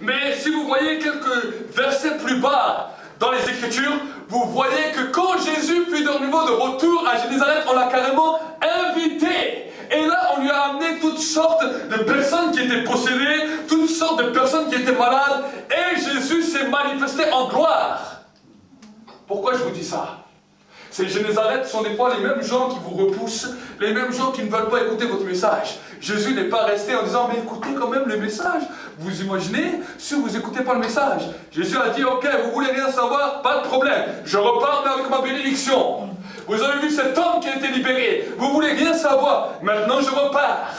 Mais si vous voyez quelques versets plus bas dans les Écritures, vous voyez que quand Jésus fut de nouveau de retour à Génézareth, on l'a carrément invité. Et là, on lui a amené toutes sortes de personnes qui étaient possédées, toutes sortes de personnes qui étaient malades, et Jésus s'est manifesté en gloire. Pourquoi je vous dis ça? Ces Génézareth sont des fois les mêmes gens qui vous repoussent, les mêmes gens qui ne veulent pas écouter votre message. Jésus n'est pas resté en disant, mais écoutez quand même le message. Vous imaginez si vous n'écoutez pas le message? Jésus a dit, ok, vous voulez rien savoir, pas de problème. Je repars mais avec ma bénédiction. Vous avez vu cet homme qui a été libéré. Vous voulez rien savoir, maintenant je repars.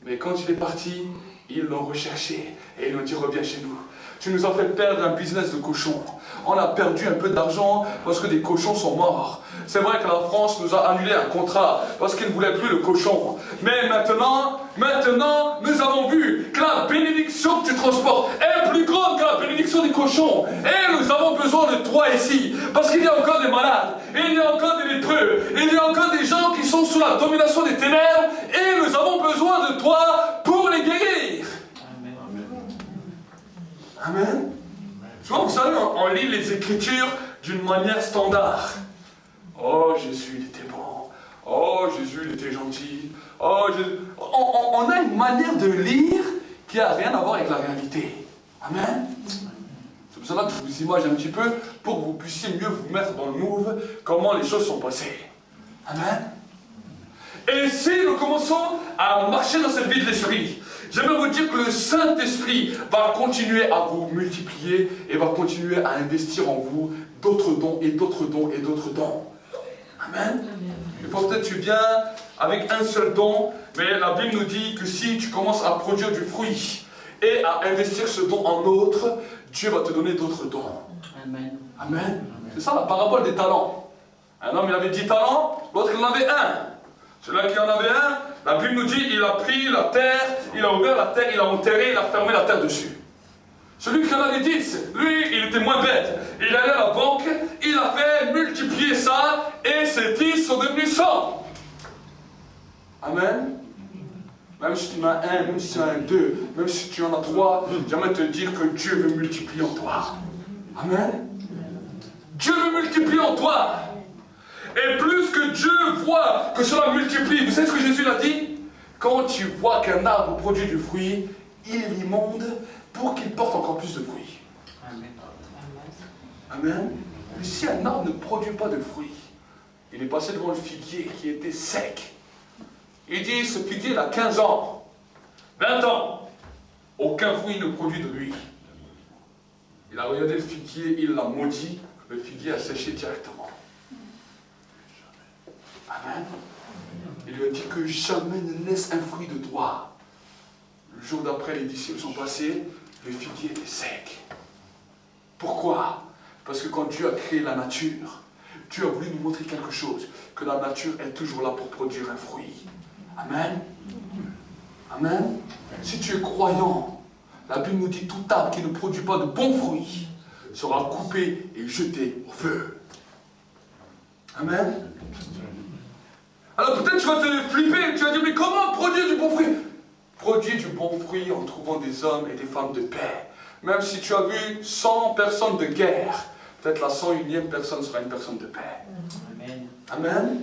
Mais quand il est parti, ils l'ont recherché et ils l'ont dit, reviens chez nous. Tu nous as fait perdre un business de cochons. On a perdu un peu d'argent parce que des cochons sont morts. C'est vrai que la France nous a annulé un contrat parce qu'ils ne voulaient plus le cochon. Mais maintenant, nous avons vu que la bénédiction que tu transportes est plus grande que la bénédiction des cochons. Et nous avons besoin de toi ici. Parce qu'il y a encore des malades, il y a encore des lépreux, il y a encore des gens qui sont sous la domination des ténèbres. Et nous avons besoin de toi pour les guérir. Amen. Souvent, vous savez, on lit les Écritures d'une manière standard. Oh, Jésus, il était bon. Oh, Jésus, il était gentil. Oh, Jésus... On a une manière de lire qui n'a rien à voir avec la réalité. Amen. C'est pour cela que je vous imagine un petit peu pour que vous puissiez mieux vous mettre dans le move comment les choses sont passées. Amen. Et si nous commençons à marcher dans cette vie de l'esprit, j'aimerais vous dire que le Saint-Esprit va continuer à vous multiplier et va continuer à investir en vous d'autres dons et d'autres dons et d'autres dons. Amen. peut-être tu viens avec un seul don, mais la Bible nous dit que si tu commences à produire du fruit et à investir ce don en autre, Dieu va te donner d'autres dons. Amen. Amen. C'est ça la parabole des talents. Un homme il avait 10 talents, l'autre il en avait un. Celui-là qui en avait un, la Bible nous dit, il a pris la terre, il a ouvert la terre, il a enterré, il a fermé la terre dessus. Celui qui en avait 10, lui, il était moins bête. Il allait à la banque, il a fait multiplier ça, et ces 10 sont devenus 100. Amen. Même si tu en as un, même si tu en as deux, même si tu en as 3, j'aimerais te dire que Dieu veut multiplier en toi. Amen. Dieu veut multiplier en toi. Et plus que Dieu voit que cela multiplie, vous savez ce que Jésus a dit? Quand tu vois qu'un arbre produit du fruit, il l'immonde pour qu'il porte encore plus de fruits. Amen. Amen. Mais si un arbre ne produit pas de fruits, il est passé devant le figuier qui était sec. Il dit, ce figuier il a 15 ans, 20 ans, aucun fruit ne produit de lui. Il a regardé le figuier, il l'a maudit, le figuier a séché directement. Amen. Il lui a dit que jamais ne laisse un fruit de toi. Le jour d'après, les disciples sont passés, le figuier était sec. Pourquoi? Parce que quand Dieu a créé la nature, Dieu a voulu nous montrer quelque chose, que la nature est toujours là pour produire un fruit. Amen. Amen. Si tu es croyant, la Bible nous dit tout arbre qui ne produit pas de bons fruits sera coupé et jeté au feu. Amen. Alors peut-être tu vas te flipper, tu vas dire, mais comment produire du bon fruit? Produis du bon fruit en trouvant des hommes et des femmes de paix. Même si tu as vu 100 personnes de guerre, peut-être la 101e personne sera une personne de paix. Amen. Amen.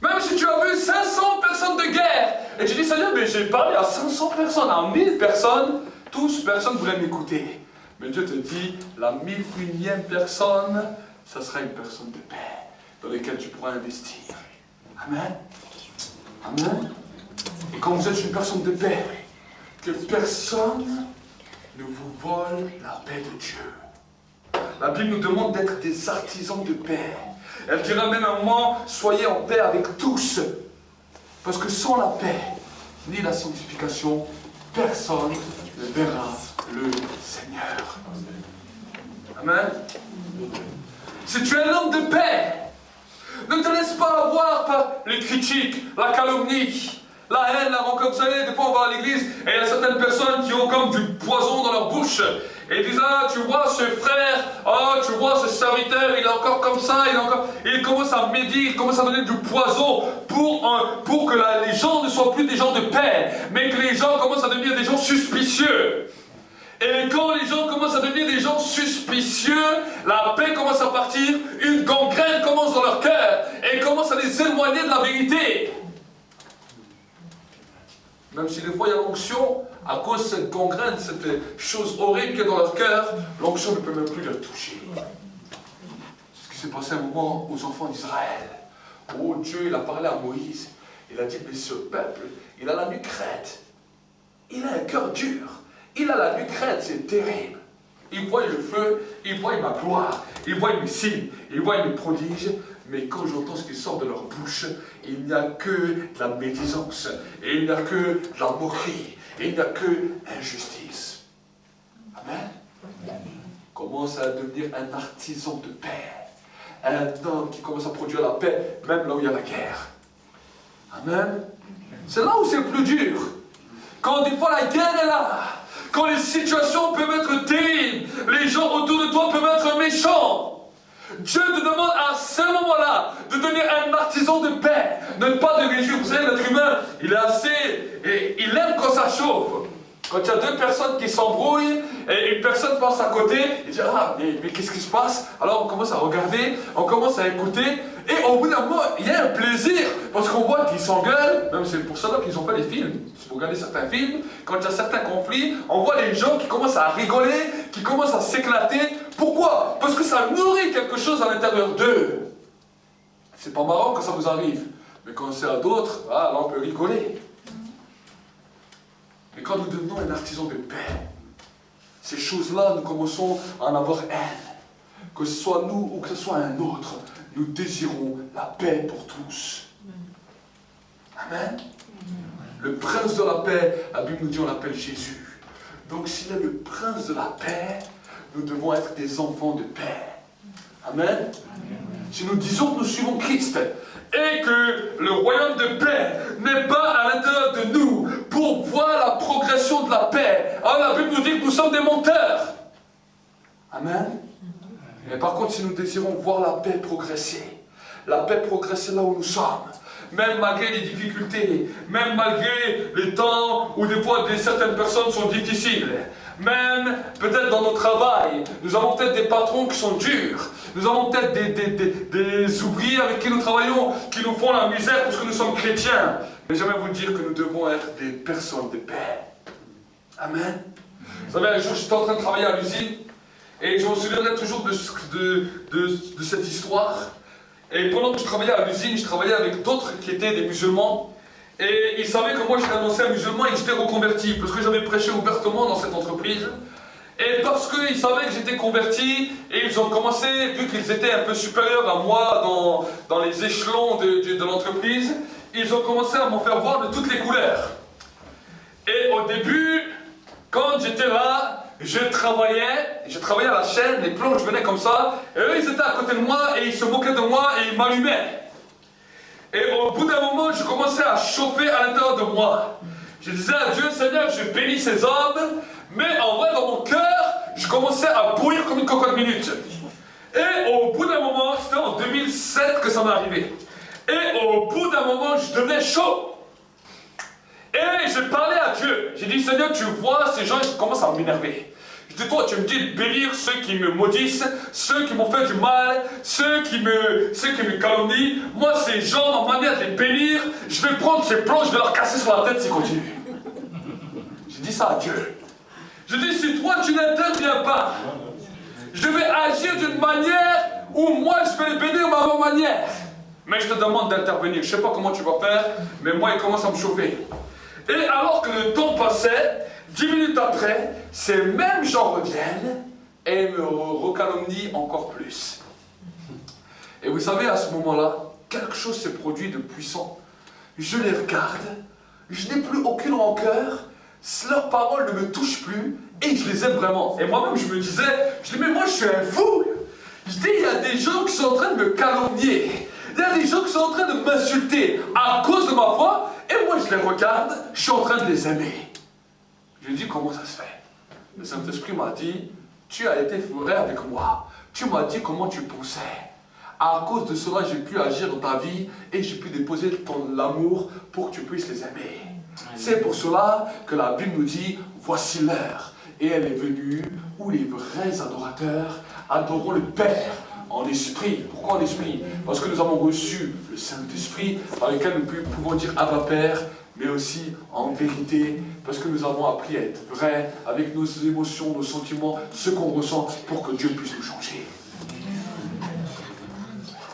Même si tu as vu 500 personnes de guerre, et tu dis, Seigneur, mais j'ai parlé à 500 personnes, à 1000 personnes, personne ne voulait m'écouter. Mais Dieu te dit, la 1001e personne, ça sera une personne de paix, dans laquelle tu pourras investir. Amen. Amen. Et quand vous êtes une personne de paix, que personne ne vous vole la paix de Dieu. La Bible nous demande d'être des artisans de paix. Elle dira même à un moment, soyez en paix avec tous. Parce que sans la paix, ni la sanctification, personne ne verra le Seigneur. Amen. Si tu es un homme de paix, ne te laisse pas avoir par les critiques, la calomnie, la haine, la rancœur. Vous savez, des fois on va à l'église et il y a certaines personnes qui ont comme du poison dans leur bouche. Et ils disent, ah, tu vois ce frère, ah, tu vois ce serviteur, il est encore comme ça, il commence à médire, il commence à donner du poison pour que les gens ne soient plus des gens de paix, mais que les gens commencent à devenir des gens suspicieux. Et quand les gens commencent à devenir des gens suspicieux, la paix commence à partir, une gangrène commence dans leur cœur, et commence à les éloigner de la vérité. Même si des fois il y a l'onction, à cause de cette gangrène, cette chose horrible qu'il y a dans leur cœur, l'onction ne peut même plus les toucher. C'est ce qui s'est passé un moment aux enfants d'Israël. Oh Dieu, il a parlé à Moïse, il a dit, mais ce peuple, il a la nuque raide, il a un cœur dur. Il a la nuque raide, c'est terrible. Il voit le feu, il voit ma gloire, il voit mes signes, il voit mes prodiges, mais quand j'entends ce qui sort de leur bouche, il n'y a que de la médisance, et il n'y a que de la moquerie, et il n'y a que injustice. Amen. Commence à devenir un artisan de paix, un homme qui commence à produire la paix, même là où il y a la guerre. Amen. C'est là où c'est le plus dur. Quand des fois la guerre est là, quand les situations peuvent être terribles, les gens autour de toi peuvent être méchants. Dieu te demande à ce moment-là de devenir un artisan de paix, ne pas de réjouir. Vous savez, l'être humain, il est assez, et il aime quand ça chauffe. Quand il y a deux personnes qui s'embrouillent, et une personne passe à côté, il dit, ah, mais qu'est-ce qui se passe? Alors on commence à regarder, on commence à écouter, et au bout d'un moment, il y a un plaisir, parce qu'on voit qu'ils s'engueulent, même c'est pour ça qu'ils ont fait les films. Si vous regardez certains films, quand il y a certains conflits, on voit les gens qui commencent à rigoler, qui commencent à s'éclater. Pourquoi? Parce que ça nourrit quelque chose à l'intérieur d'eux. C'est pas marrant quand ça vous arrive, mais quand c'est à d'autres, ah, là on peut rigoler. Mais quand nous devenons un artisan de paix, ces choses-là, nous commençons à en avoir haine. Que ce soit nous ou que ce soit un autre, nous désirons la paix pour tous. Amen. Le prince de la paix, la Bible nous dit on l'appelle Jésus. Donc s'il est le prince de la paix, nous devons être des enfants de paix. Amen. Si nous disons que nous suivons Christ et que le royaume de paix n'est pas à l'intérieur de nous pour voir la progression de la paix, alors la Bible nous dit que nous sommes des menteurs. Amen. Mais par contre, si nous désirons voir la paix progresser là où nous sommes, même malgré les difficultés, même malgré les temps où des fois certaines personnes sont difficiles, même peut-être dans nos travails, nous avons peut-être des patrons qui sont durs, nous avons peut-être des ouvriers avec qui nous travaillons, qui nous font la misère parce que nous sommes chrétiens. Mais j'aimerais vous dire que nous devons être des personnes de paix. Amen. Vous savez, un jour j'étais en train de travailler à l'usine, et je me souviendrai toujours de cette histoire. Et pendant que je travaillais à l'usine, je travaillais avec d'autres qui étaient des musulmans. Et ils savaient que moi j'étais un ancien musulman et que j'étais reconverti, parce que j'avais prêché ouvertement dans cette entreprise. Et parce qu'ils savaient que j'étais converti, et ils ont commencé, vu qu'ils étaient un peu supérieurs à moi dans les échelons de l'entreprise, ils ont commencé à m'en faire voir de toutes les couleurs. Et au début, quand j'étais là, je travaillais à la chaîne, les planches venaient comme ça, et eux ils étaient à côté de moi, et ils se moquaient de moi, et ils m'allumaient. Et au bout d'un moment, je commençais à chauffer à l'intérieur de moi. Je disais à Dieu, Seigneur, je bénis ces hommes, mais en vrai, dans mon cœur, je commençais à bouillir comme une cocotte minute. Et au bout d'un moment, c'était en 2007 que ça m'est arrivé. Et au bout d'un moment, je devenais chaud. Et je parlais à Dieu. J'ai dit, Seigneur, tu vois, ces gens, ils commencent à m'énerver. Je dis, toi, tu me dis de bénir ceux qui me maudissent, ceux qui m'ont fait du mal, ceux qui me calomnient. Moi, ces gens, ma manière de les bénir, je vais prendre ces plans, je vais leur casser sur la tête s'ils continuent. J'ai dit ça à Dieu. Je dis, si toi, tu n'interviens pas, je vais agir d'une manière où moi, je vais les bénir de ma manière. Mais je te demande d'intervenir. Je ne sais pas comment tu vas faire, mais moi, il commence à me chauffer. Et alors que le temps passait, 10 minutes après, ces mêmes gens reviennent et me recalomnient encore plus. Et vous savez, à ce moment-là, quelque chose s'est produit de puissant. Je les regarde, je n'ai plus aucune rancœur, leurs paroles ne me touchent plus et je les aime vraiment. Et moi-même, je me disais, mais moi, je suis un fou. Je dis, il y a des gens qui sont en train de me calomnier. Il y a des gens qui sont en train de m'insulter à cause de ma foi. Et moi, je les regarde, je suis en train de les aimer. Je dis, comment ça se fait? Le Saint-Esprit m'a dit, tu as été vrai avec moi. Tu m'as dit comment tu pensais. À cause de cela, j'ai pu agir dans ta vie et j'ai pu déposer ton amour pour que tu puisses les aimer. C'est pour cela que la Bible nous dit, voici l'heure. Et elle est venue où les vrais adorateurs adoreront le Père en esprit. Pourquoi en esprit? Parce que nous avons reçu le Saint-Esprit par lequel nous pouvons dire Abba Père, mais aussi en vérité, parce que nous avons appris à être vrais avec nos émotions, nos sentiments, ce qu'on ressent pour que Dieu puisse nous changer.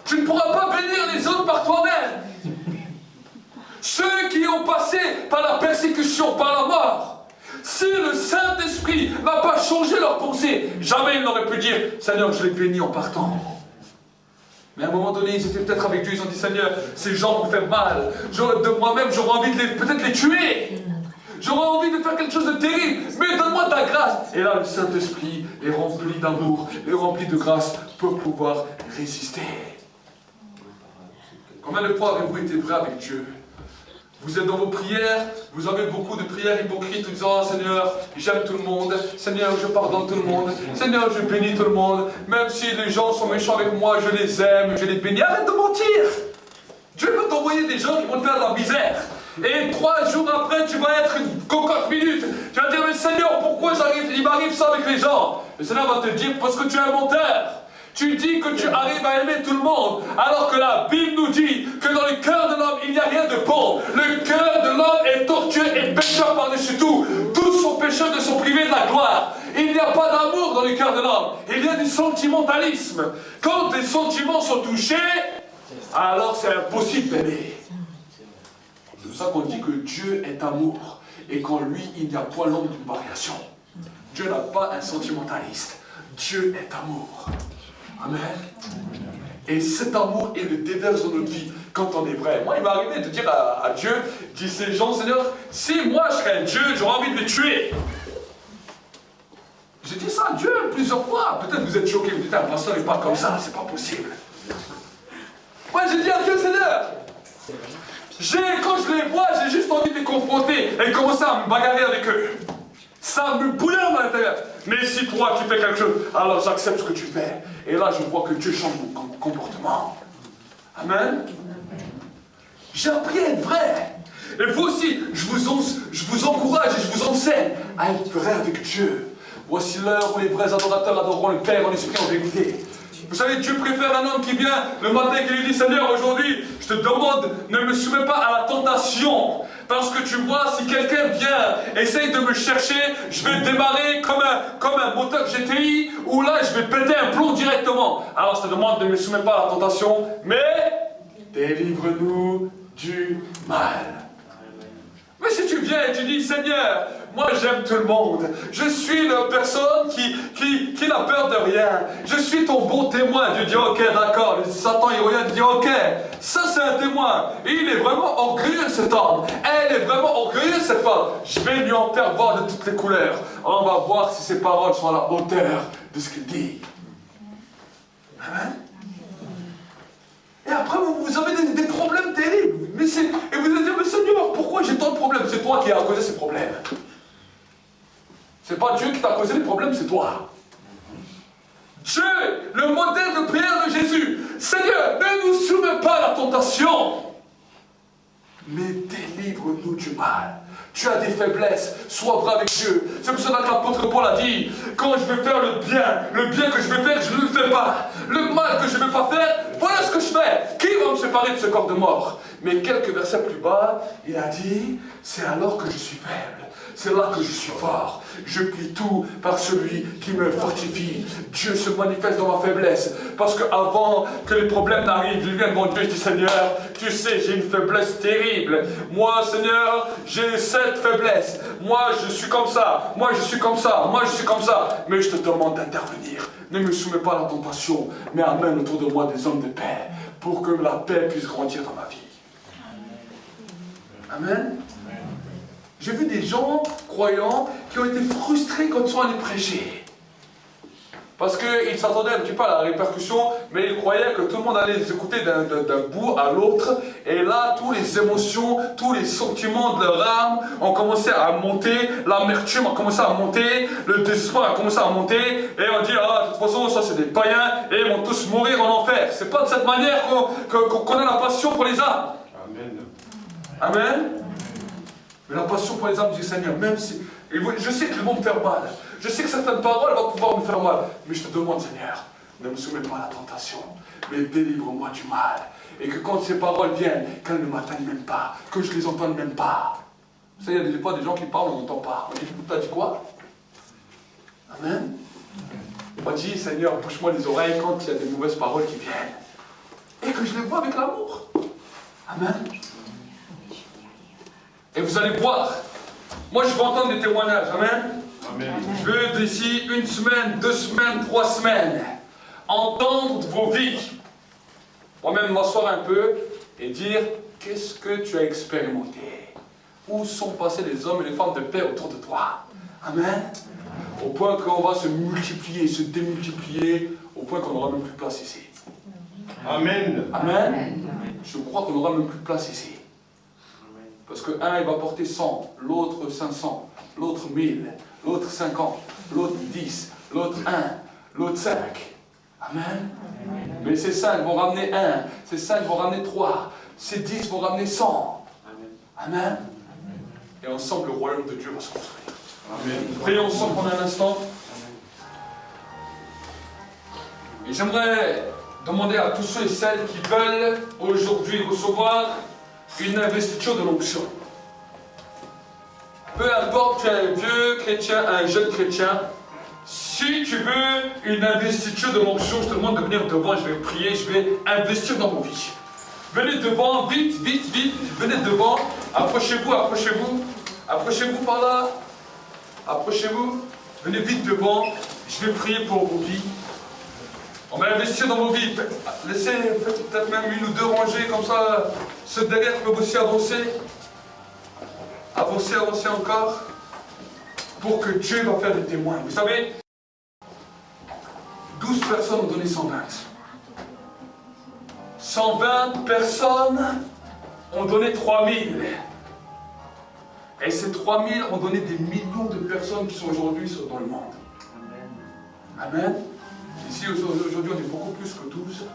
Tu ne pourras pas bénir les autres par toi-même. Ceux qui ont passé par la persécution, par la mort, si le Saint-Esprit n'a pas changé leur pensée, jamais ils n'auraient pu dire « Seigneur, je les bénis en partant ». Mais à un moment donné, ils étaient peut-être avec Dieu, ils ont dit « Seigneur, ces gens m'ont fait mal, de moi-même, j'aurais envie de peut-être les tuer. J'aurais envie de faire quelque chose de terrible, mais donne-moi ta grâce. » Et là, le Saint-Esprit est rempli d'amour, est rempli de grâce pour pouvoir résister. Combien de fois avez-vous été vrai avec Dieu? Vous êtes dans vos prières, vous avez beaucoup de prières hypocrites en disant « Seigneur, j'aime tout le monde, Seigneur, je pardonne tout le monde, Seigneur, je bénis tout le monde, même si les gens sont méchants avec moi, je les aime, je les bénis. » Arrête de mentir! Dieu peut t'envoyer des gens qui vont te faire de la misère. Et 3 jours après, tu vas être une cocotte minute. Tu vas dire « Mais Seigneur, pourquoi il m'arrive ça avec les gens ?» Le Seigneur va te dire « Parce que tu es un menteur. » Tu dis que tu arrives à aimer tout le monde, alors que la Bible nous dit que dans le cœur de l'homme, il n'y a rien de bon. Le cœur de l'homme est tortueux et pécheur par-dessus tout. Tous sont pécheurs de sont privés de la gloire. Il n'y a pas d'amour dans le cœur de l'homme. Il y a du sentimentalisme. Quand les sentiments sont touchés, alors c'est impossible d'aimer. C'est pour ça qu'on dit que Dieu est amour et qu'en lui, il n'y a point l'ombre d'une variation. Dieu n'a pas un sentimentaliste. Dieu est amour. Amen. Et cet amour, il le déverse dans notre vie quand on est vrai. Moi, il m'est arrivé de dire à Dieu, dis ces gens, Seigneur, si moi je serais un Dieu, j'aurais envie de les tuer. J'ai dit ça à Dieu plusieurs fois. Peut-être vous êtes choqués, vous dites, un pasteur n'est pas comme ça, c'est pas possible. Moi, j'ai dit à Dieu, Seigneur, quand je les vois, j'ai juste envie de les confronter et commencer à me bagarrer avec eux. Ça me bouillonne à l'intérieur. Mais si toi, tu fais quelque chose, alors j'accepte ce que tu fais. Et là, je vois que Dieu change mon comportement. Amen. J'ai appris à être vrai. Et vous aussi, je vous encourage et je vous enseigne à être vrai avec Dieu. Voici l'heure où les vrais adorateurs adoreront le Père en esprit et en vérité. Vous savez, Dieu préfère un homme qui vient le matin et qui lui dit, Seigneur, aujourd'hui, je te demande, ne me soumets pas à la tentation. Parce que tu vois, si quelqu'un vient, essaye de me chercher, je vais démarrer comme un moteur GTI, où là, je vais péter un plomb directement. Alors, je te demande, ne me soumets pas à la tentation, mais délivre-nous du mal. Mais si tu viens et tu dis, Seigneur, moi j'aime tout le monde, je suis la personne qui n'a peur de rien, je suis ton bon témoin. Dieu dit, ok, d'accord, Satan il revient, il dit, ok, ça c'est un témoin, et il est vraiment orgueilleux cet homme, elle est vraiment orgueilleuse cette femme, je vais lui en faire voir de toutes les couleurs. On va voir si ses paroles sont à la hauteur de ce qu'il dit. Amen. Et après, vous avez des problèmes terribles. Et vous allez dire, mais Seigneur, pourquoi j'ai tant de problèmes? C'est toi qui as causé ces problèmes. C'est pas Dieu qui t'a causé les problèmes, c'est toi. Dieu, le modèle de prière de Jésus. Seigneur, ne nous soumets pas à la tentation, mais délivre-nous du mal. Tu as des faiblesses, sois vrai avec Dieu. C'est pour cela que l'apôtre Paul a dit, quand je vais faire le bien que je vais faire, je ne le fais pas. Le mal que je ne vais pas faire, voilà ce que je fais. Qui va me séparer de ce corps de mort? Mais quelques versets plus bas, il a dit, c'est alors que je suis faible. C'est là que je suis fort. Je plie tout par celui qui me fortifie. Dieu se manifeste dans ma faiblesse. Parce qu'avant que les problèmes n'arrivent, je viens devant Dieu, je dis, Seigneur, tu sais, j'ai une faiblesse terrible. Moi, Seigneur, j'ai cette faiblesse. Moi, je suis comme ça. Moi, je suis comme ça. Moi, je suis comme ça. Mais je te demande d'intervenir. Ne me soumets pas à la tentation, mais amène autour de moi des hommes de paix, pour que la paix puisse grandir dans ma vie. Amen. J'ai vu des gens croyants qui ont été frustrés quand ils sont allés prêcher. Parce qu'ils s'attendaient un petit peu à la répercussion, mais ils croyaient que tout le monde allait les écouter d'un bout à l'autre. Et là, toutes les émotions, tous les sentiments de leur âme ont commencé à monter, l'amertume a commencé à monter, le désespoir a commencé à monter, et on dit, ah, de toute façon, ça c'est des païens, et ils vont tous mourir en enfer. C'est pas de cette manière qu'on a la passion pour les âmes. Amen. Amen. Mais la passion pour les âmes du Seigneur, même si... Je sais qu'ils vont me faire mal. Je sais que certaines paroles vont pouvoir me faire mal. Mais je te demande, Seigneur, ne me soumets pas à la tentation, mais délivre-moi du mal. Et que quand ces paroles viennent, qu'elles ne m'atteignent même pas, que je les entende même pas. Vous savez, il y a des fois des gens qui parlent, on n'entend pas. On dit, t'as dit quoi? Amen. On dit, Seigneur, bouche-moi les oreilles quand il y a des mauvaises paroles qui viennent. Et que je les vois avec l'amour. Amen. Et vous allez voir, moi je vais entendre des témoignages, amen. Amen. Je veux d'ici 1 semaine, 2 semaines, 3 semaines, entendre vos vies. Moi-même m'asseoir un peu et dire, qu'est-ce que tu as expérimenté? Où sont passés les hommes et les femmes de paix autour de toi? Amen. Au point qu'on va se multiplier, se démultiplier, au point qu'on n'aura même plus de place ici. Amen. Amen. Je crois qu'on n'aura même plus de place ici. Parce que un, il va porter 100, l'autre 500, l'autre 1000, l'autre 50, l'autre 10, l'autre 1, l'autre 5. Amen. Mais ces 5 vont ramener 1, ces 5 vont ramener 3, ces 10 vont ramener 100. Amen. Et ensemble, le royaume de Dieu va se construire. Amen. Prions ensemble pendant un instant. Et j'aimerais demander à tous ceux et celles qui veulent aujourd'hui recevoir une investiture de l'onction. Peu importe, tu es un vieux chrétien, un jeune chrétien, si tu veux une investiture de l'onction, je te demande de venir devant, je vais prier, je vais investir dans vos vies. Venez devant, vite, vite, vite, venez devant, approchez-vous, approchez-vous, approchez-vous par là, approchez-vous, venez vite devant, je vais prier pour vos vies. On va investir dans vos vies. Laissez peut-être même une ou deux rangées comme ça. Ceux derrière peuvent aussi avancer. Avancer, avancer encore. Pour que Dieu va faire des témoins. Vous savez, 12 personnes ont donné 120. 120 personnes ont donné 3000. Et ces 3000 ont donné des millions de personnes qui sont aujourd'hui dans le monde. Amen. Ici, aujourd'hui, on est beaucoup plus que 12.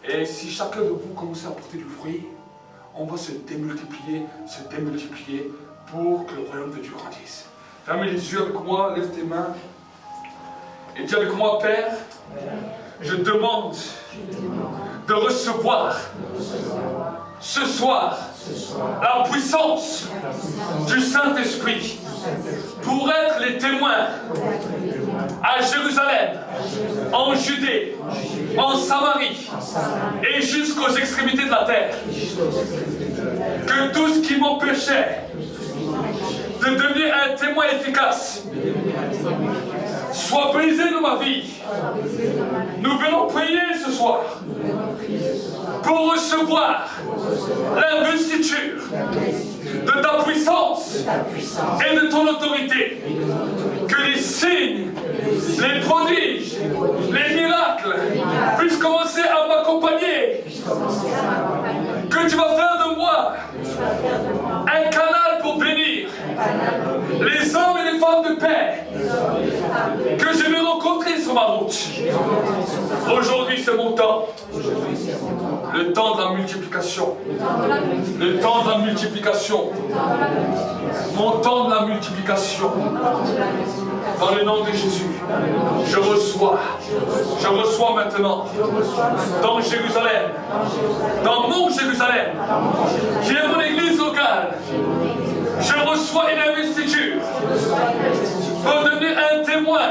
Et si chacun de vous commence à apporter du fruit, on va se démultiplier pour que le royaume de Dieu grandisse. Fermez les yeux avec moi, lève tes mains. Et dis avec moi, Père, je demande de recevoir ce soir la puissance du Saint-Esprit pour être les témoins à Jérusalem, en Judée, en Samarie et jusqu'aux extrémités de la terre. Que tout ce qui m'empêchait de devenir un témoin efficace soit brisé dans ma vie. Nous venons prier ce soir pour recevoir l'investiture de ta puissance et de ton autorité. Que les signes, les prodiges, les miracles puissent commencer à m'accompagner. Que tu vas faire de moi un canal pour bénir les hommes et les femmes de paix que je vais rencontrer sur ma route. Aujourd'hui, c'est mon temps. Le temps de la multiplication. Le temps de la multiplication. Mon temps de la multiplication. Dans le nom de Jésus, je reçois maintenant dans Jérusalem, dans mon Jérusalem, qui est mon église locale, je reçois une investiture pour devenir un témoin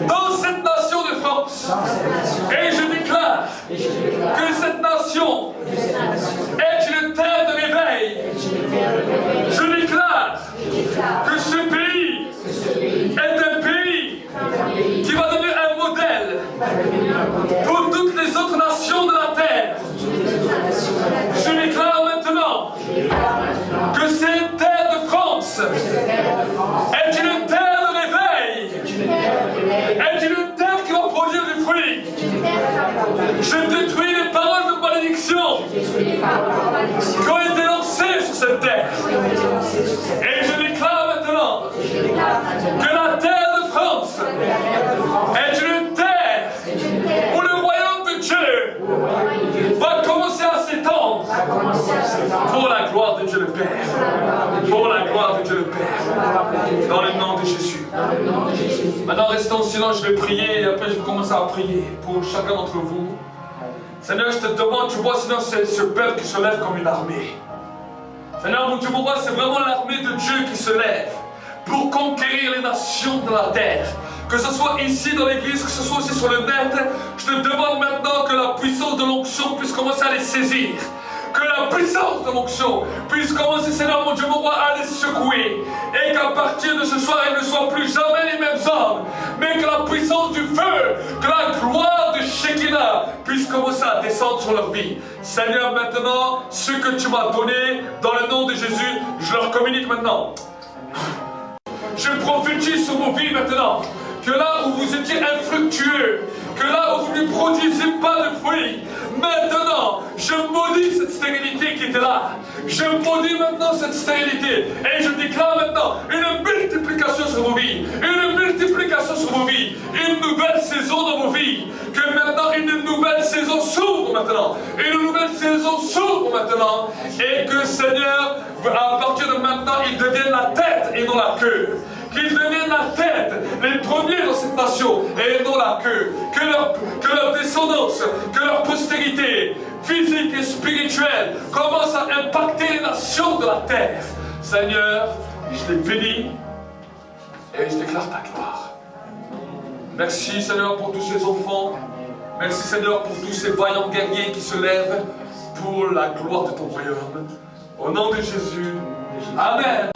dans cette nation de France. Et je déclare que cette nation est une terre de réveil. Je déclare que ce pays est un pays qui va devenir un modèle pour toutes les autres nations de la terre. Je déclare maintenant que cette terre de France est une terre de réveil, est une terre qui va produire du fruit. Je détruis les paroles de malédiction qui ont été lancées sur cette terre. Et je déclare maintenant que la terre de France est une terre où le royaume de Dieu va commencer à s'étendre pour la gloire de Dieu le Père. Pour la gloire de Dieu le Père. Dans le nom de Jésus. Maintenant, restons en silence, je vais prier et après je vais commencer à prier pour chacun d'entre vous. Seigneur, je te demande, tu vois, sinon c'est ce peuple qui se lève comme une armée. Seigneur, mon Dieu, mon roi, c'est vraiment l'armée de Dieu qui se lève pour conquérir les nations de la terre. Que ce soit ici dans l'église, que ce soit aussi sur le net, je te demande maintenant que la puissance de l'onction puisse commencer à les saisir. Que la puissance de l'onction puisse commencer, Seigneur mon Dieu, mon roi, à les secouer. Et qu'à partir de ce soir, ils ne soient plus jamais les mêmes hommes. Mais que la puissance du feu, que la gloire de Shekinah puisse commencer à descendre sur leur vie. Seigneur, maintenant, ce que tu m'as donné, dans le nom de Jésus, je leur communique maintenant. Je prophétise sur vos vies maintenant. Que là où vous étiez infructueux, que là où vous ne produisez pas de fruits, maintenant, je maudis cette stérilité qui était là. Je maudis maintenant cette stérilité. Et je déclare maintenant une multiplication sur vos vies. Une multiplication sur vos vies. Une nouvelle saison dans vos vies. Que maintenant, une nouvelle saison s'ouvre maintenant. Une nouvelle saison s'ouvre maintenant. Et que, Seigneur, à partir de maintenant, ils deviennent la tête et non la queue. Qu'ils deviennent la tête, les premiers dans cette nation, et non la queue. Que leur descendance, que leur postérité, physique et spirituelle, commence à impacter les nations de la terre. Seigneur, je les bénis et je déclare ta gloire. Merci Seigneur pour tous ces enfants. Merci Seigneur pour tous ces vaillants guerriers qui se lèvent pour la gloire de ton royaume. Au nom de Jésus, Amen.